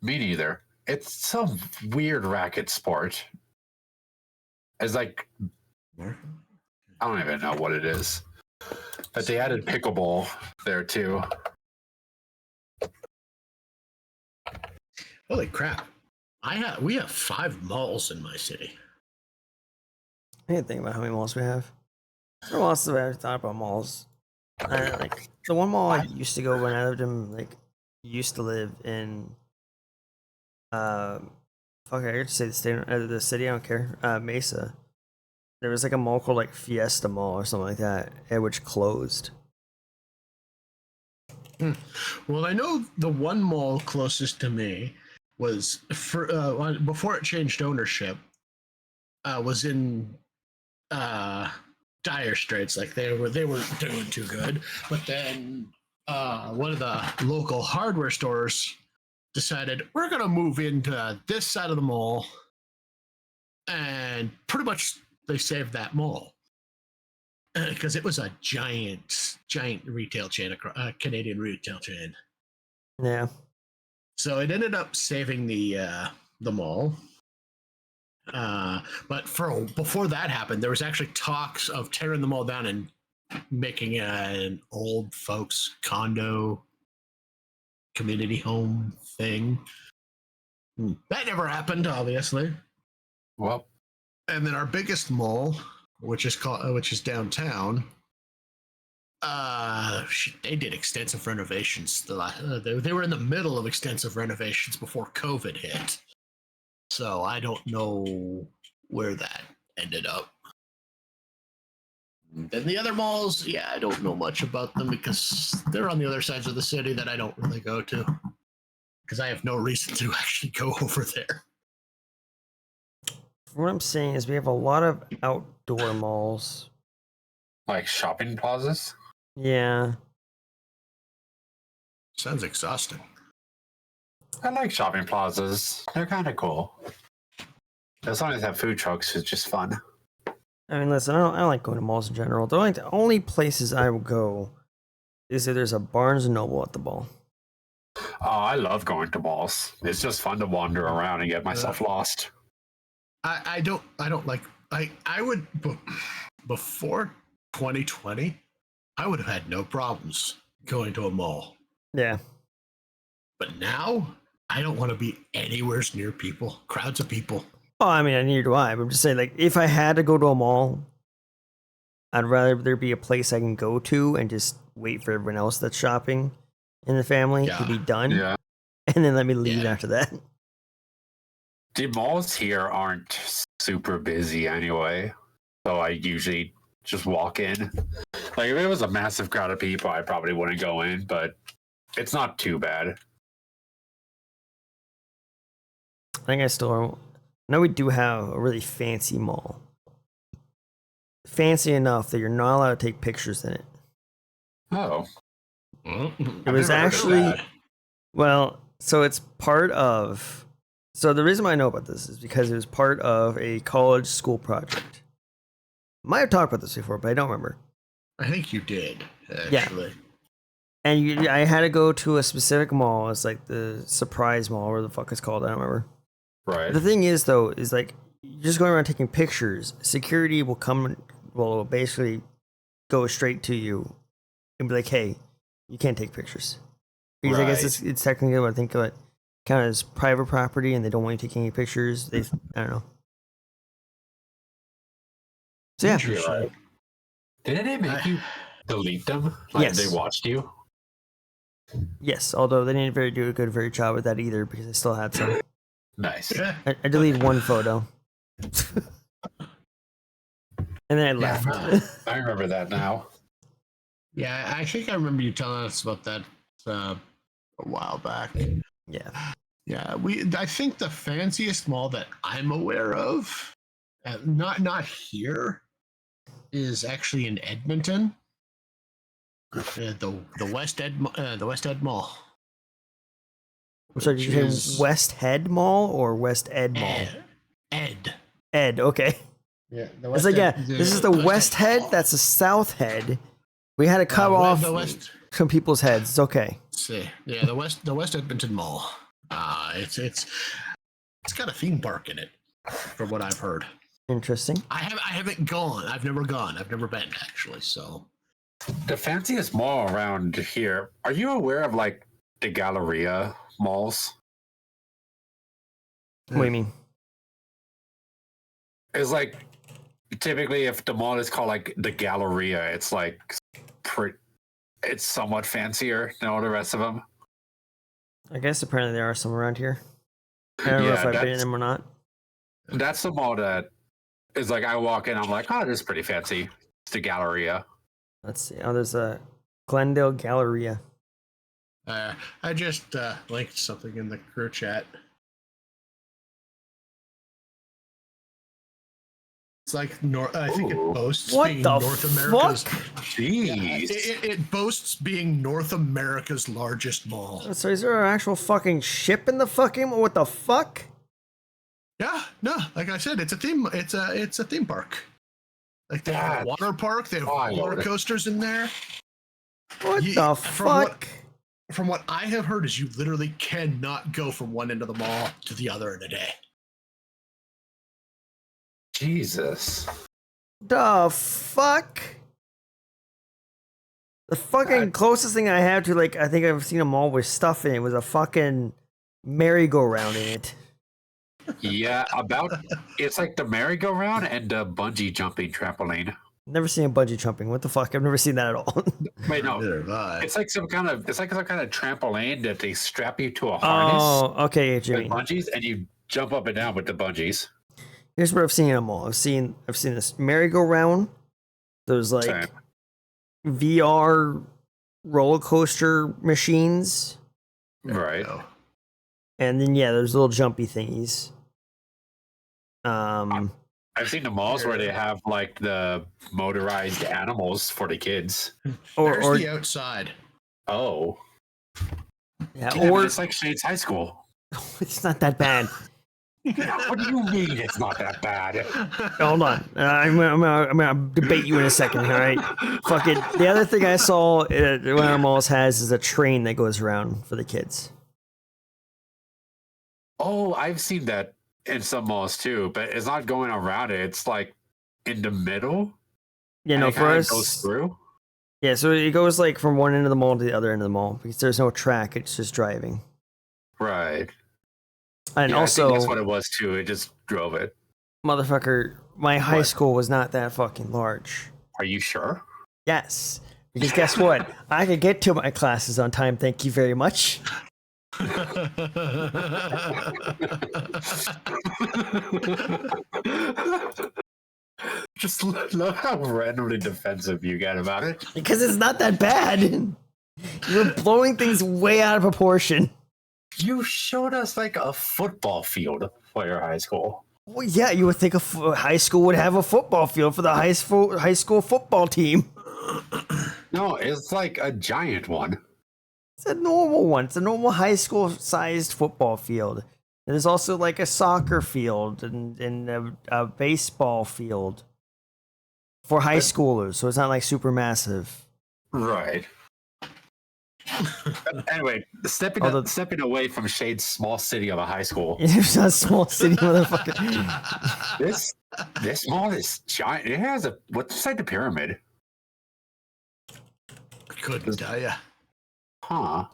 Me neither. It's some weird racket sport. It's like, I don't even know what it is. But they added pickleball there too. Holy crap. We have 5 malls in my city. I didn't think about how many malls we have. There else have I ever thought about malls? Like the one mall I used to go when I lived in used to live in fuck I could say the city, I don't care. Mesa. There was like a mall called like Fiesta Mall or something like that, which closed. Well, I know the one mall closest to me was before it changed ownership. Was in dire straits. Like they weren't doing too good. But then one of the local hardware stores decided we're gonna move into this side of the mall, and pretty much they saved that mall because it was a giant retail chain, Canadian retail chain. Yeah. So it ended up saving the mall. But before that happened, there was actually talks of tearing the mall down and making an old folks condo community home thing. That never happened, obviously. Well, And then our biggest mall, which is downtown, they did extensive renovations. They were in the middle of extensive renovations before COVID hit. So I don't know where that ended up. Then the other malls, yeah, I don't know much about them because they're on the other sides of the city that I don't really go to because I have no reason to actually go over there. What I'm saying is we have a lot of outdoor malls. like shopping plazas. Yeah. Sounds exhausting. I like shopping plazas. They're kind of cool. As long as they have food trucks, it's just fun. I mean, listen, I don't like going to malls in general. The only places I will go is if there's a Barnes and Noble at the mall. Oh, I love going to malls. It's just fun to wander around and get myself lost. I don't like. I would before 2020, I would have had no problems going to a mall. Yeah. But now I don't want to be anywhere near people, crowds of people. Oh, I mean, neither do I. But I'm just saying, like, if I had to go to a mall, I'd rather there be a place I can go to and just wait for everyone else that's shopping in the family to be done. Yeah. And then let me leave after that. The malls here aren't super busy anyway. So I usually just walk in. Like, if it was a massive crowd of people, I probably wouldn't go in, but it's not too bad. I think I know we do have a really fancy mall. Fancy enough that you're not allowed to take pictures in it. Oh. It was actually, well, so it's part of, so the reason why I know about this is because it was part of a college school project. Might have talked about this before, but I don't remember. I think you did, actually. Yeah. And I had to go to a specific mall. It's like the Surprise Mall, or the fuck it's called. I don't remember. Right. The thing is, though, is like you're just going around taking pictures. Security will basically go straight to you and be like, "Hey, you can't take pictures," because I guess it's technically what I think of kind of as private property, and they don't want you taking any pictures. I don't know. So yeah, Right. Didn't it make you delete them? Like, yes. They watched you? Yes, although they didn't do a good job with that either, because I still had some. Nice. I deleted one photo. And then I left. I remember that now. Yeah, I think I remember you telling us about that a while back. Yeah. Yeah, I think the fanciest mall that I'm aware of, not here, is actually in Edmonton. The West Ed Mall. So did you say West Head Mall or West Ed Mall? Ed, okay. Yeah, it's like, this is the West Head, that's the South Head. We had to cut off some people's heads. It's okay. See, yeah, the West Edmonton Mall. It's got a theme park in it, from what I've heard. Interesting. I haven't gone. I've never gone. I've never been, actually. So the fanciest mall around here. Are you aware of like the Galleria malls? What do you mean? It's like typically if the mall is called like the Galleria, it's like it's somewhat fancier than all the rest of them. I guess apparently there are some around here. I don't know if I've been in them or not. That's the mall that is like I walk in, I'm like, oh, this is pretty fancy. It's the Galleria. Let's see. Oh, there's a Glendale Galleria. I just linked something in the crew chat. It's like I think it boasts What being the North America's. Jeez. It boasts being North America's largest mall. So is there an actual fucking ship in the fucking? What the fuck? Yeah, no, like I said, it's a theme. It's a theme park. Like they have a water park. They have roller coasters in there. What the fuck? From what I have heard, is you literally cannot go from one end of the mall to the other in a day. Jesus. The fuck? The fucking closest thing I have to, like, I think I've seen a mall with stuff in it was a fucking merry-go-round in it. Yeah, it's like the merry-go-round and the bungee jumping trampoline. Never seen a bungee jumping. What the fuck? I've never seen that at all. Wait, no. It's like some kind of trampoline that they strap you to a harness. Oh, okay, Jimmy. With bungees, and you jump up and down with the bungees. Here's what I've seen in a mall. I've seen this merry-go-round. There's like Same. VR roller coaster machines. Right. And then there's little jumpy thingies. I've seen the malls where they have like the motorized animals for the kids. Or the outside. Oh. Yeah, or it's like Shades High School. It's not that bad. What do you mean it's not that bad? Hold on. I'm gonna debate you in a second, all right? Fucking the other thing I saw one of our malls has is a train that goes around for the kids. Oh, I've seen that in some malls too, but it's not going around it. It's like in the middle. Yeah, no, for us goes through. Yeah, so it goes like from one end of the mall to the other end of the mall because there's no track, it's just driving. Right. And I also think that's what it was too. It just drove it. Motherfucker, my high school was not that fucking large. Are you sure? Yes. Because guess what? I could get to my classes on time, thank you very much. Just love how randomly defensive you get about it. Because it's not that bad. You're blowing things way out of proportion. You showed us like a football field for your high school. Well, yeah, you would think a high school would have a football field for the high school football team. No, it's like a giant one. It's a normal one. It's a normal high school sized football field. And there's also like a soccer field and a baseball field for high schoolers. So it's not like super massive. Right. Anyway, stepping away from Shade's small city of a high school. It's not a small city, motherfucker. This mall is giant. It has what's inside the pyramid? Couldn't tell you. Huh.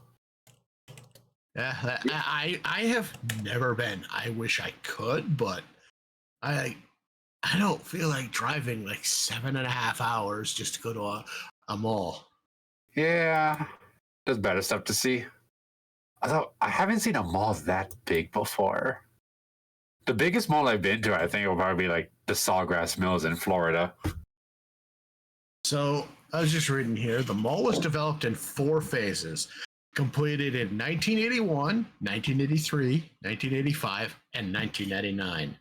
Yeah, I have never been. I wish I could, but I don't feel like driving like 7.5 hours just to go to a mall. Yeah, there's better stuff to see. Although I haven't seen a mall that big before. The biggest mall I've been to, I think, will probably be like the Sawgrass Mills in Florida. So I was just reading here. The mall was developed in 4 phases, completed in 1981, 1983, 1985, and 1999.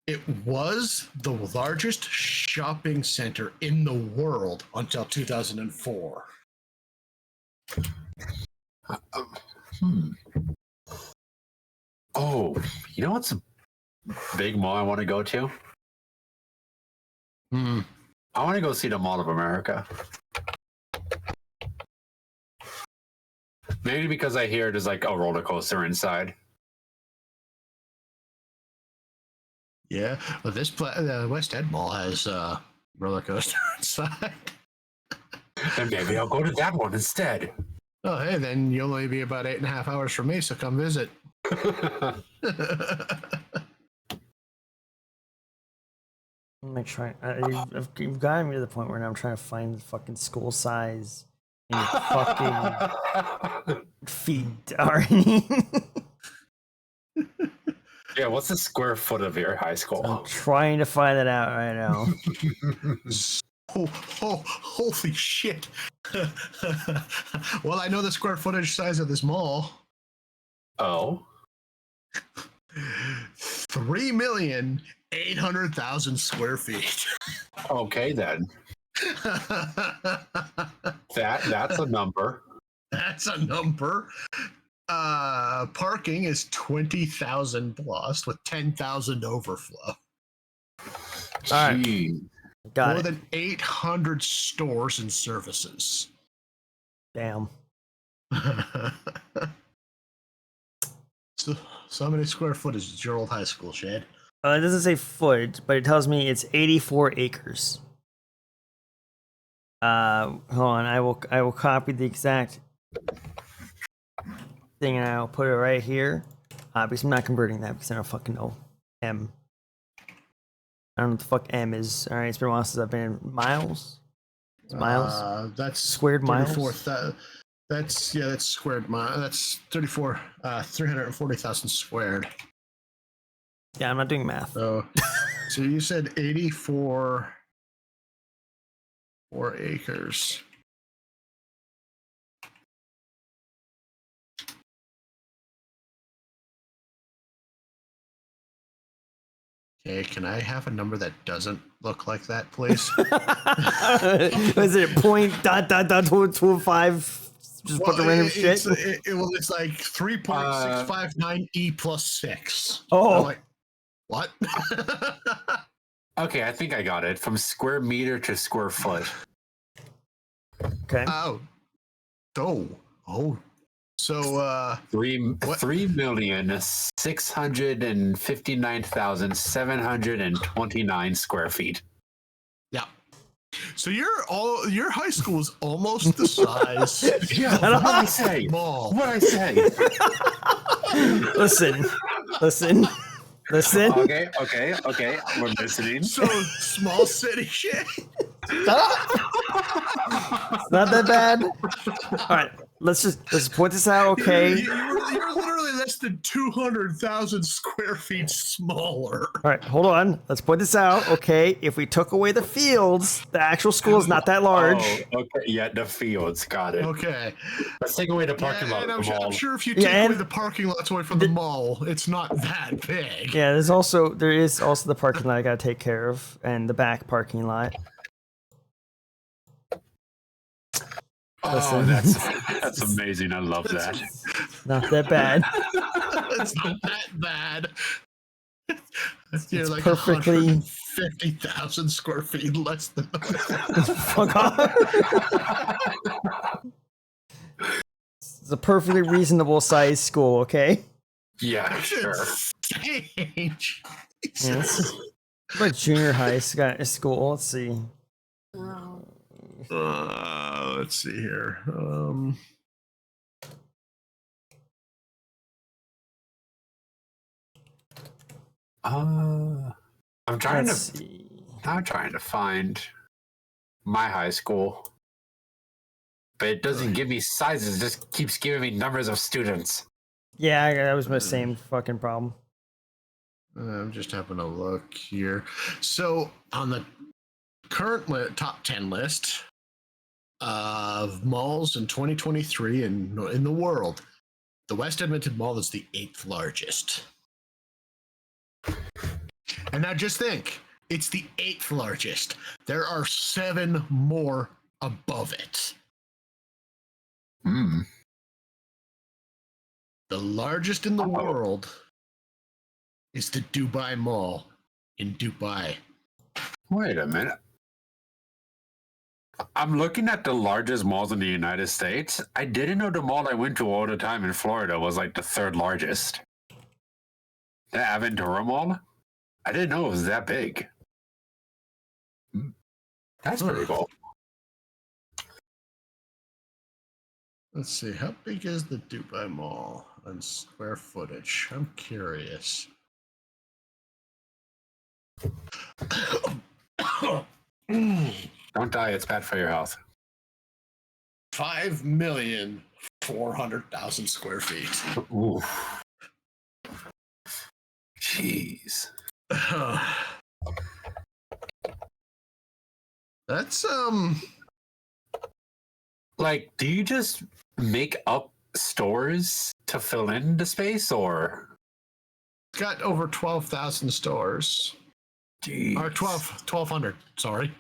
It was the largest shopping center in the world until 2004. Oh, you know what's a big mall I want to go to? I want to go see the Mall of America. Maybe because I hear there's like a roller coaster inside. Yeah, well, this West End Mall has a roller coaster inside. And maybe I'll go to that one instead. Oh, hey, then you'll only be about 8.5 hours from me, so come visit. Let me try. You've gotten me to the point where now I'm trying to find the fucking school size in fucking feet already. Yeah, what's the square foot of your high I'm school? trying to find it out right now. Holy shit. Well, I know the square footage size of this mall. Oh. 3,800,000 square feet. Okay then. That's a number. That's a number. Parking is 20,000 plus with 10,000 overflow. right. Gee. Got More it. than 800 stores and services. Damn. So how many square foot is your old high school, Shad? It doesn't say foot, but it tells me it's 84 acres. Hold on. I will copy the exact thing and I'll put it right here. Because I'm not converting that because I don't fucking know M. I don't know what the fuck M is. All right, it's been a while since I've been in miles. It's miles. That's Squared miles. That's squared mile. That's 340,000 squared. Yeah, I'm not doing math. So you said 84 acres. Okay, can I have a number that doesn't look like that, please? Was it point dot dot dot 225? Just put the random shit. It's like 3.659 E plus 6. Oh. I'm like, what? Okay, I think I got it. From square meter to square foot. Okay. Oh. So 3,659,729 square feet. yeah. So your high school is almost the size. Yeah, what I say? Mall. What I say? Listen. Okay. We're listening. So small city shit. It's not that bad. All right, let's point this out. Okay. You're literally less than 200,000 square feet smaller. All right, hold on. Let's point this out. Okay, if we took away the fields, the actual school is not that large. Oh, okay. Yeah, the fields. Got it. Okay. Let's take away the parking lot. And Of the mall. I'm sure if you take away the parking lots away from the mall, it's not that big. Yeah, there is also the parking lot I gotta take care of, and the back parking lot. Oh, that's amazing. I love that. Not that bad. It's not that bad. It's like perfectly 150,000 square feet less than. Fuck off. It's a perfectly reasonable sized school. Okay. Yeah, sure. Yes. Like junior high school. Let's see. Let's see here. I'm trying Let's see. I'm trying to find my high school, but it doesn't give me sizes. It just keeps giving me numbers of students. Yeah, that was my same fucking problem. I'm just having a look here. So on the current top 10 list of malls in 2023 in the world, the West Edmonton Mall is the 8th largest. And now just think, it's the 8th largest. There are 7 more above it. Hmm. The largest in the world is the Dubai Mall in Dubai. Wait a minute. I'm looking at the largest malls in the United States. I didn't know the mall I went to all the time in Florida was like the 3rd largest. The Aventura Mall? I didn't know it was that big. That's pretty cool. Let's see. How big is the Dubai Mall on square footage? I'm curious. Don't die. It's bad for your health. 5,400,000 square feet. Ooh. Jeez. That's Like, do you just make up stores to fill in the space, or got over 12,000 stores. Jeez. Or 1,200, sorry.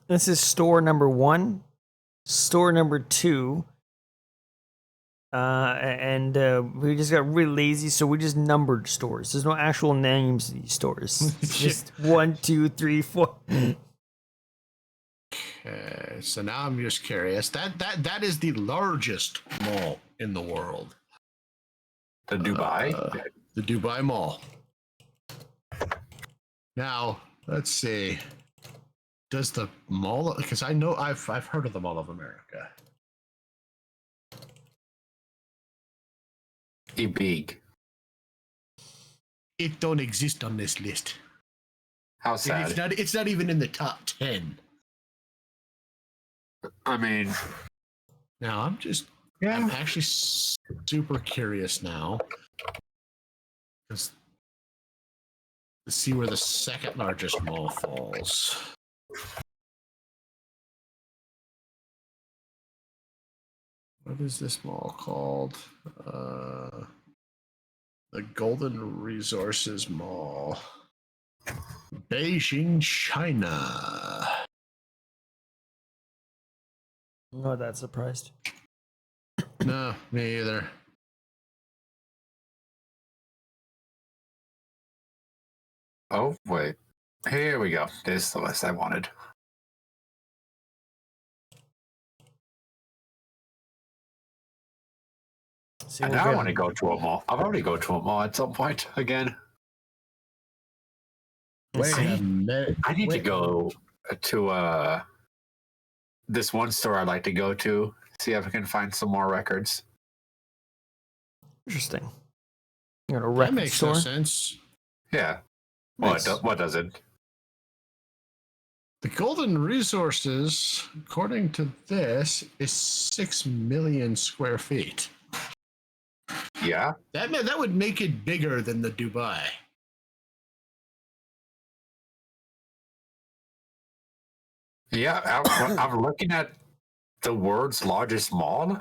This is store number 1, store number 2. And we just got really lazy, so we just numbered stores. There's no actual names of these stores. It's just 1, 2, 3, 4. Okay, so now I'm just curious. That is the largest mall in the world. The Dubai? The Dubai Mall. Now, let's see. Does the Mall, because I know I've heard of the Mall of America. Big. It don't exist on this list. How sad. It's not even in the top 10. I mean, Now I'm actually super curious now. To see where the second largest mall falls. What is this mall called? The Golden Resources Mall. Beijing, China. I'm not that surprised. No, me either. oh, wait. Here we go. This is the list I wanted. See, And we'll now I get- want to go to a mall. I've already go to a mall at some point again. Wait a minute. I need to go to this one store I'd like to go to, see if I can find some more records. Interesting. You got a That record makes store? no sense. Yeah. Nice. What doesn't? The Golden Resources, according to this, is 6 million square feet. Yeah. That would make it bigger than the Dubai. Yeah. I'm looking at the world's largest mall.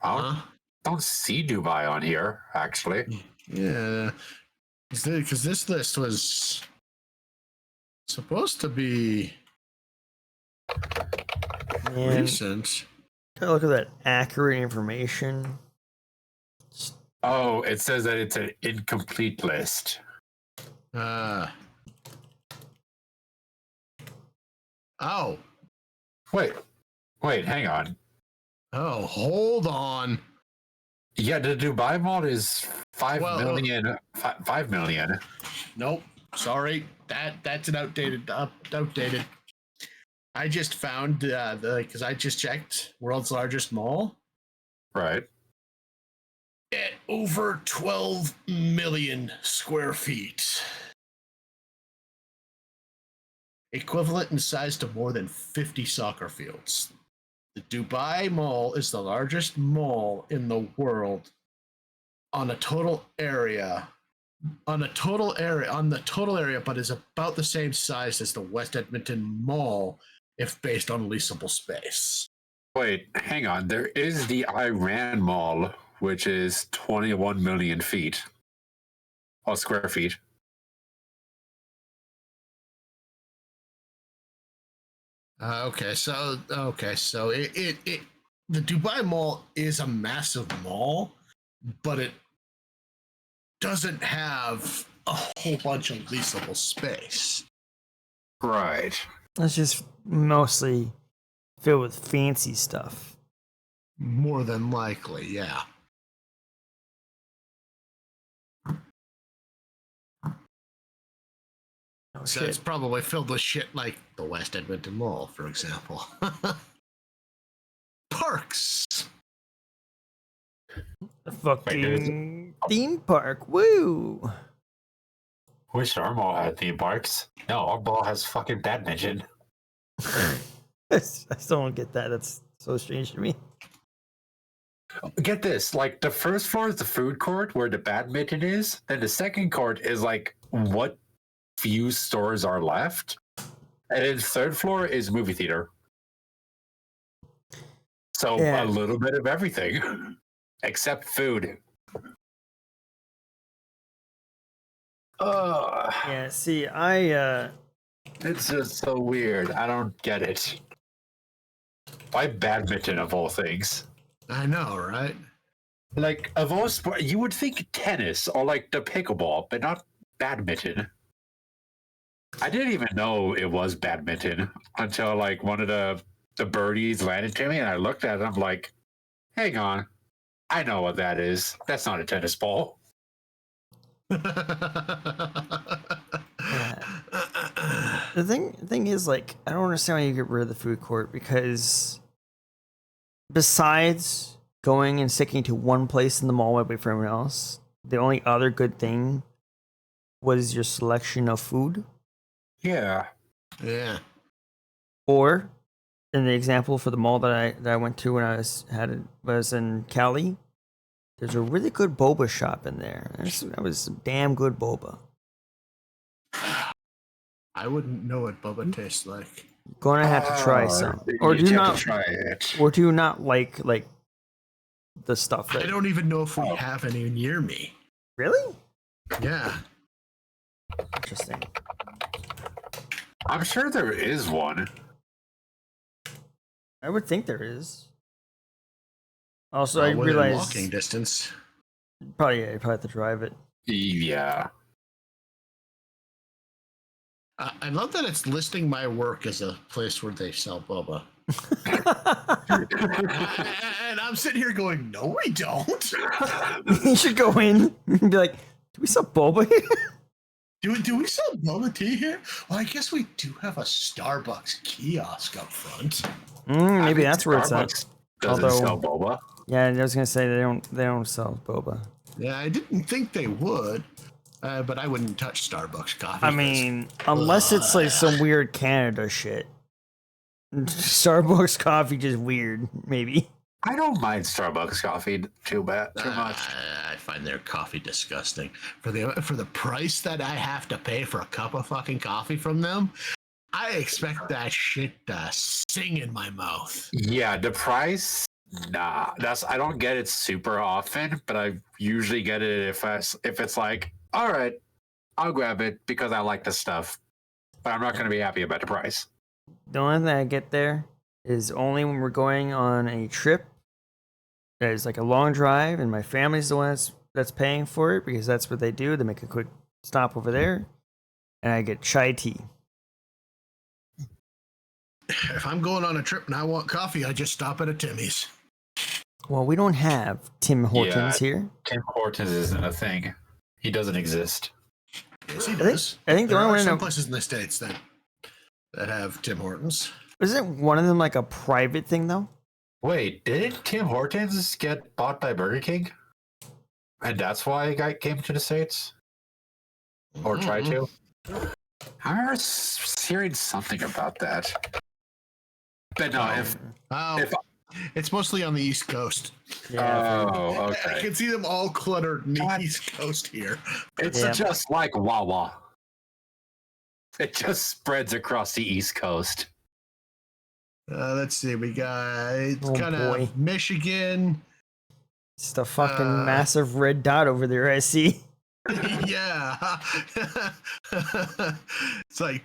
I don't see Dubai on here, actually. Yeah, because this list was supposed to be Man, recent. gotta look at that accurate information. Oh, it says that it's an incomplete list. Oh, Wait, hang on. oh, hold on. Yeah, the Dubai mall is 5 Well, million. 5 million. Nope, sorry, that's an outdated. I just found because I just checked world's largest mall Right. at over 12 million square feet. Equivalent in size to more than 50 soccer fields. The Dubai Mall is the largest mall in the world on the total area, but is about the same size as the West Edmonton Mall if based on leasable space. Wait, hang on. There is the Iran mall, which is 21 million feet. Oh, square feet. So it the Dubai Mall is a massive mall, but it doesn't have a whole bunch of leasable space. Right. It's just mostly filled with fancy stuff. More than likely, yeah. Oh, So shit. it's probably filled with shit like the West Edmonton Mall, for example. parks. The fucking theme park. Woo! Wish our mall had theme parks. No, our mall has fucking badminton. I still don't get that. That's so strange to me. Get this, like the first floor is the food court where the badminton is, then the second court is like what few stores are left, and then the third floor is movie theater. So Yeah. a little bit of everything, except food. Yeah, see, I It's just so weird. I don't get it. Why badminton of all things? I know, right? Like of all sport, you would think tennis or like the pickleball, but not badminton. I didn't even know it was badminton until like one of the birdies landed to me, and I looked at it. I'm like, hang on, I know what that is. That's not a tennis ball. the thing is, like, I don't understand why you get rid of the food court, because besides going and sticking to one place in the mall away from everyone else, the only other good thing was your selection of food. Yeah. Yeah. Or, in the example for the mall that I went to when I was in Cali, there's a really good boba shop in there. That was some damn good boba. I wouldn't know what boba tastes like. Gonna have to try some. Or do you not try it? Or do you not like the stuff that I don't even know if we have any near me. Really? Yeah. Interesting. I'm sure there is one. I would think there is. Also, Well, I within realize walking distance. probably you probably have to drive it. Yeah. I love that it's listing my work as a place where they sell boba. And I'm sitting here going, no, we don't. You should go in and be like, do we sell boba here? Do we sell boba tea here? Well, I guess we do have a Starbucks kiosk up front. Maybe that's where it's at. Starbucks doesn't sell boba. Yeah, I was gonna say they don't sell boba. Yeah, I didn't think they would, but I wouldn't touch Starbucks coffee. I mean, unless it's like some weird Canada shit. Starbucks coffee just weird, maybe. I don't mind Starbucks coffee too much. I find their coffee disgusting. For the price that I have to pay for a cup of fucking coffee from them, I expect that shit to sing in my mouth. Yeah, the price. Nah, I don't get it super often, but I usually get it if it's like, all right, I'll grab it because I like the stuff, but I'm not going to be happy about the price. The only thing I get there is only when we're going on a trip. There's like a long drive, and my family's the one that's paying for it, because that's what they do. They make a quick stop over there, and I get chai tea. If I'm going on a trip and I want coffee, I just stop at a Timmy's. Well, we don't have Tim Hortons here. Tim Hortons isn't a thing. He doesn't exist. Yes, he does. I think the there only are one some places in the States that have Tim Hortons. Isn't one of them like a private thing though? Wait, didn't Tim Hortons get bought by Burger King? And that's why it came to the States? Or tried to? I remember hearing something about that. But no, it's mostly on the East Coast. Yeah. Oh, I okay. can see them all cluttered in the East Coast here. It's just like Wawa. It just spreads across the East Coast. Let's see. We got kind of Michigan. It's the fucking massive red dot over there, I see. Yeah. It's like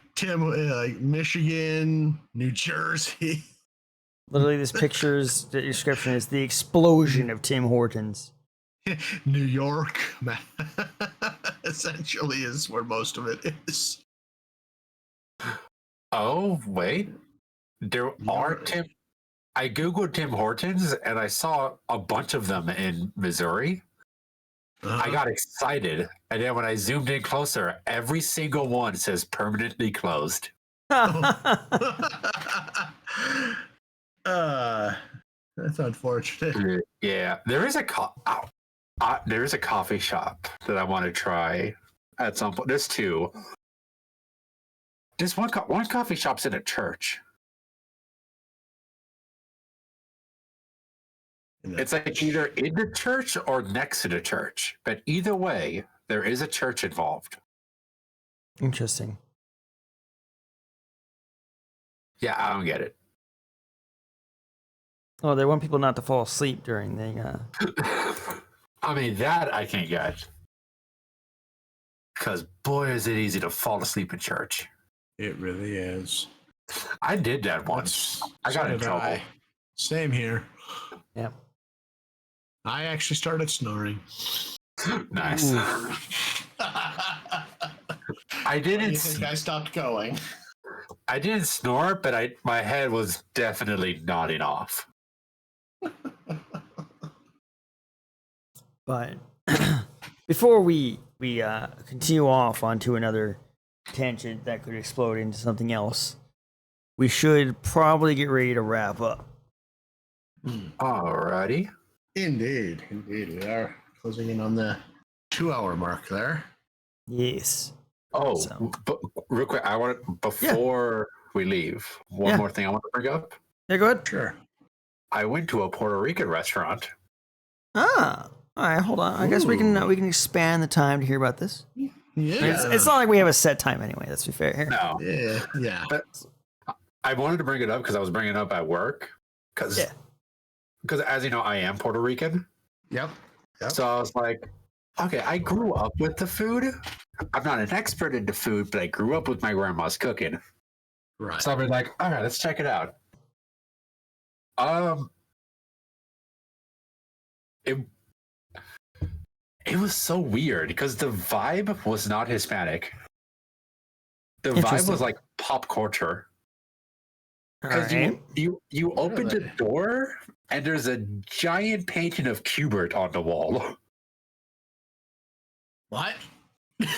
Michigan, New Jersey. Literally, this picture's description is the explosion of Tim Hortons. New York, essentially, is where most of it is. Oh, wait. There are Tim. I googled Tim Hortons and I saw a bunch of them in Missouri. I got excited, and then when I zoomed in closer, every single one says permanently closed. That's unfortunate. Yeah, there is a there is a coffee shop that I want to try at some point. There's two. There's one coffee shop's in a church. It's like either in the church or next to the church, but either way, there is a church involved. Interesting. Yeah, I don't get it. Oh, they want people not to fall asleep during the. I mean, that I can get. Because boy, is it easy to fall asleep in church. It really is. I did that once. I got in trouble. Same here. Yeah. I actually started snoring. Nice. I didn't. You think I stopped going? I didn't snore, but my head was definitely nodding off. But before we continue off onto another tangent that could explode into something else, we should probably get ready to wrap up. Alrighty. Indeed. We are closing in on the 2-hour mark there. Yes. Oh, So. but real quick, I want before we leave, one more thing I want to bring up. Yeah, go ahead. Sure. I went to a Puerto Rican restaurant. Ah. All right, hold on. I guess we can expand the time to hear about this. Yeah. It's not like we have a set time anyway. Let's be fair here. No. Yeah. But I wanted to bring it up because I was bringing it up at work. Because as you know, I am Puerto Rican. Yep. So I was like, okay, I grew up with the food. I'm not an expert in the food, but I grew up with my grandma's cooking. Right. So I'll be like, all right, let's check it out. It was so weird because the vibe was not Hispanic. The vibe was like pop culture. Because you opened the door and there's a giant painting of Qbert on the wall. What?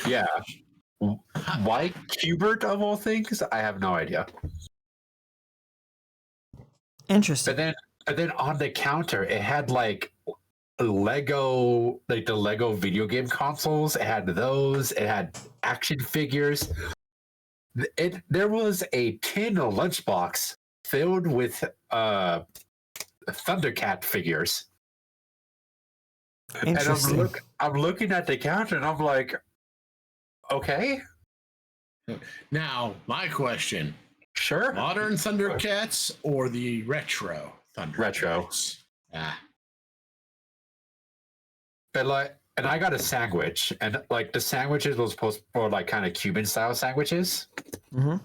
Yeah. Why Qbert of all things? I have no idea. Interesting. But then on the counter, it had like Lego, like the Lego video game consoles. It had those. It had action figures. There was a tin lunchbox filled with Thundercat figures. And I'm looking at the counter and I'm like, okay. Now, my question. Sure. Modern Thundercats or the retro Thundercats? Retro. Ah. But and I got a sandwich, and like the sandwiches was supposed for like kind of Cuban style sandwiches. Mm-hmm.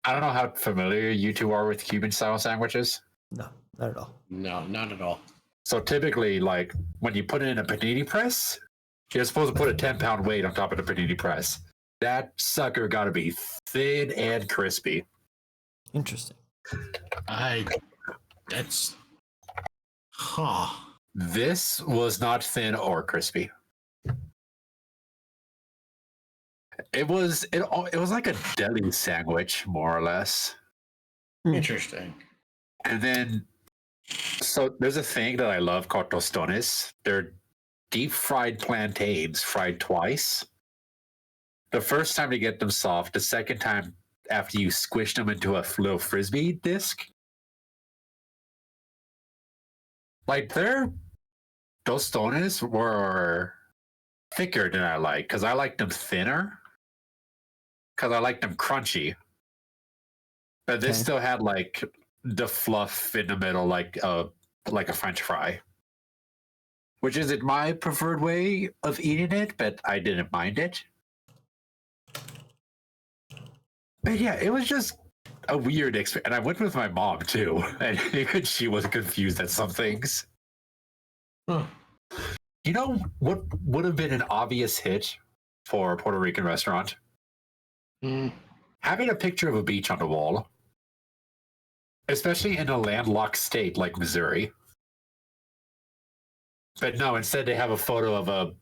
I don't know how familiar you two are with Cuban style sandwiches. No, not at all. No, not at all. So typically, like when you put it in a panini press, you're supposed to put a 10-pound weight on top of the panini press. That sucker got to be thin and crispy. Interesting. This was not thin or crispy. It was like a deli sandwich, more or less. Interesting. And then, so there's a thing that I love called tostones. They're deep fried plantains fried twice. The first time to get them soft, the second time after you squish them into a little frisbee disc. Like their tostones were thicker than I like, because I like them thinner, because I like them crunchy. But this still had like the fluff in the middle, like a French fry, which isn't my preferred way of eating it, but I didn't mind it. But yeah, it was just a weird experience. And I went with my mom too, and even she was confused at some things. Huh. You know what would have been an obvious hit for a Puerto Rican restaurant? Having a picture of a beach on the wall. Especially in a landlocked state like Missouri. But no, instead they have a photo of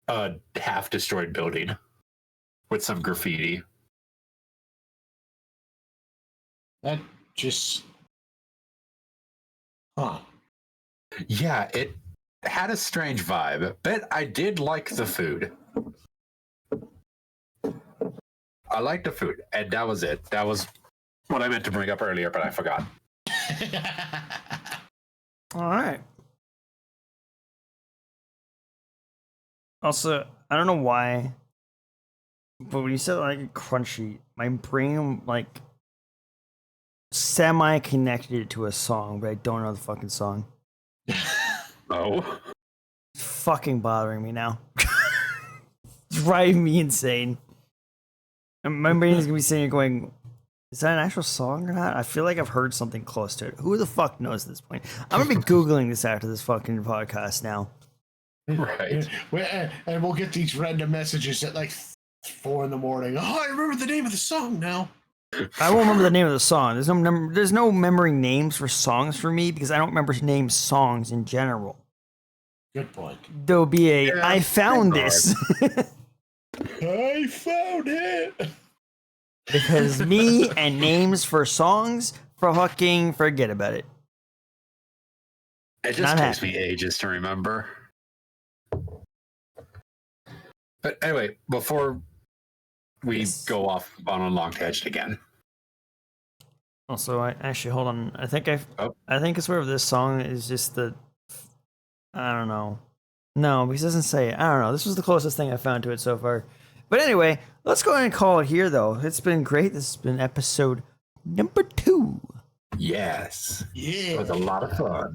a half-destroyed building with some graffiti. That just... Yeah, it had a strange vibe, but I did like the food. I liked the food, and that was it. That was what I meant to bring up earlier, but I forgot. All right. Also, I don't know why, but when you said like crunchy, my brain like semi connected it to a song, but I don't know the fucking song. Oh. It's fucking bothering me now. It's driving me insane. And my brain is gonna be sitting here going, is that an actual song or not? I feel like I've heard something close to it. Who the fuck knows at this point? I'm gonna be Googling this after this fucking podcast now. Right. And we'll get these random messages at like 4 a.m. Oh, I remember the name of the song now. I won't remember the name of the song. There's no memory names for songs for me because I don't remember name songs in general. Good point. There'll be a Yeah, I found same this I found it. because me and names for songs for fucking forget about it. It just Not takes happy. me ages to remember. But anyway, before we Yes. go off on a long tangent again. Also, I actually hold on. I think Oh. I think it's where this song is just the. I don't know. No, because it doesn't say it. I don't know. This was the closest thing I found to it so far. But anyway, let's go ahead and call it here, though. It's been great. This has been episode number 2. Yes. Yeah. It was a lot of fun.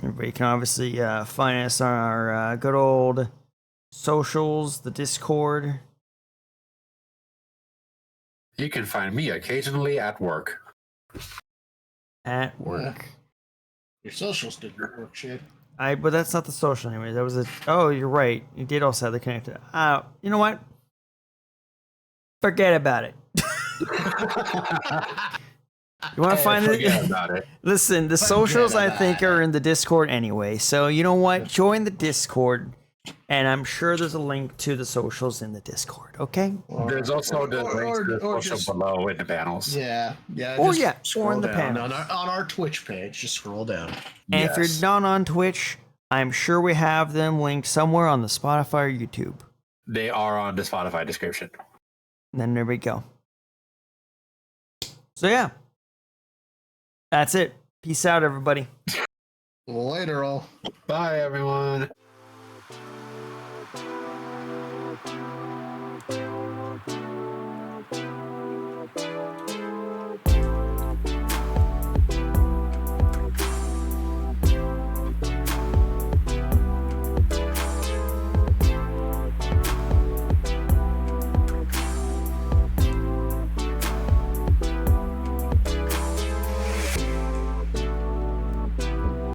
Everybody can obviously find us on our good old socials, the Discord. You can find me occasionally at work. At work. Your socials didn't work, shit. But that's not the social anyway. That was a. Oh, you're right. You did also have the connected. You know what? Forget about it. You want to find Forget it? about it. Listen, the Forget socials I about think it. are in the Discord anyway. So you know what? Join the Discord, and I'm sure there's a link to the socials in the Discord. Okay? There's also the links to the or social just- below in the panels. Yeah, yeah. Or just yeah, or scroll in the down panels. on our Twitch page. Just scroll down. And if Yes. you're not on Twitch, I'm sure we have them linked somewhere on the Spotify or YouTube. They are on the Spotify description. And then there we go. So yeah. That's it. Peace out, everybody. Later, all. Bye, everyone.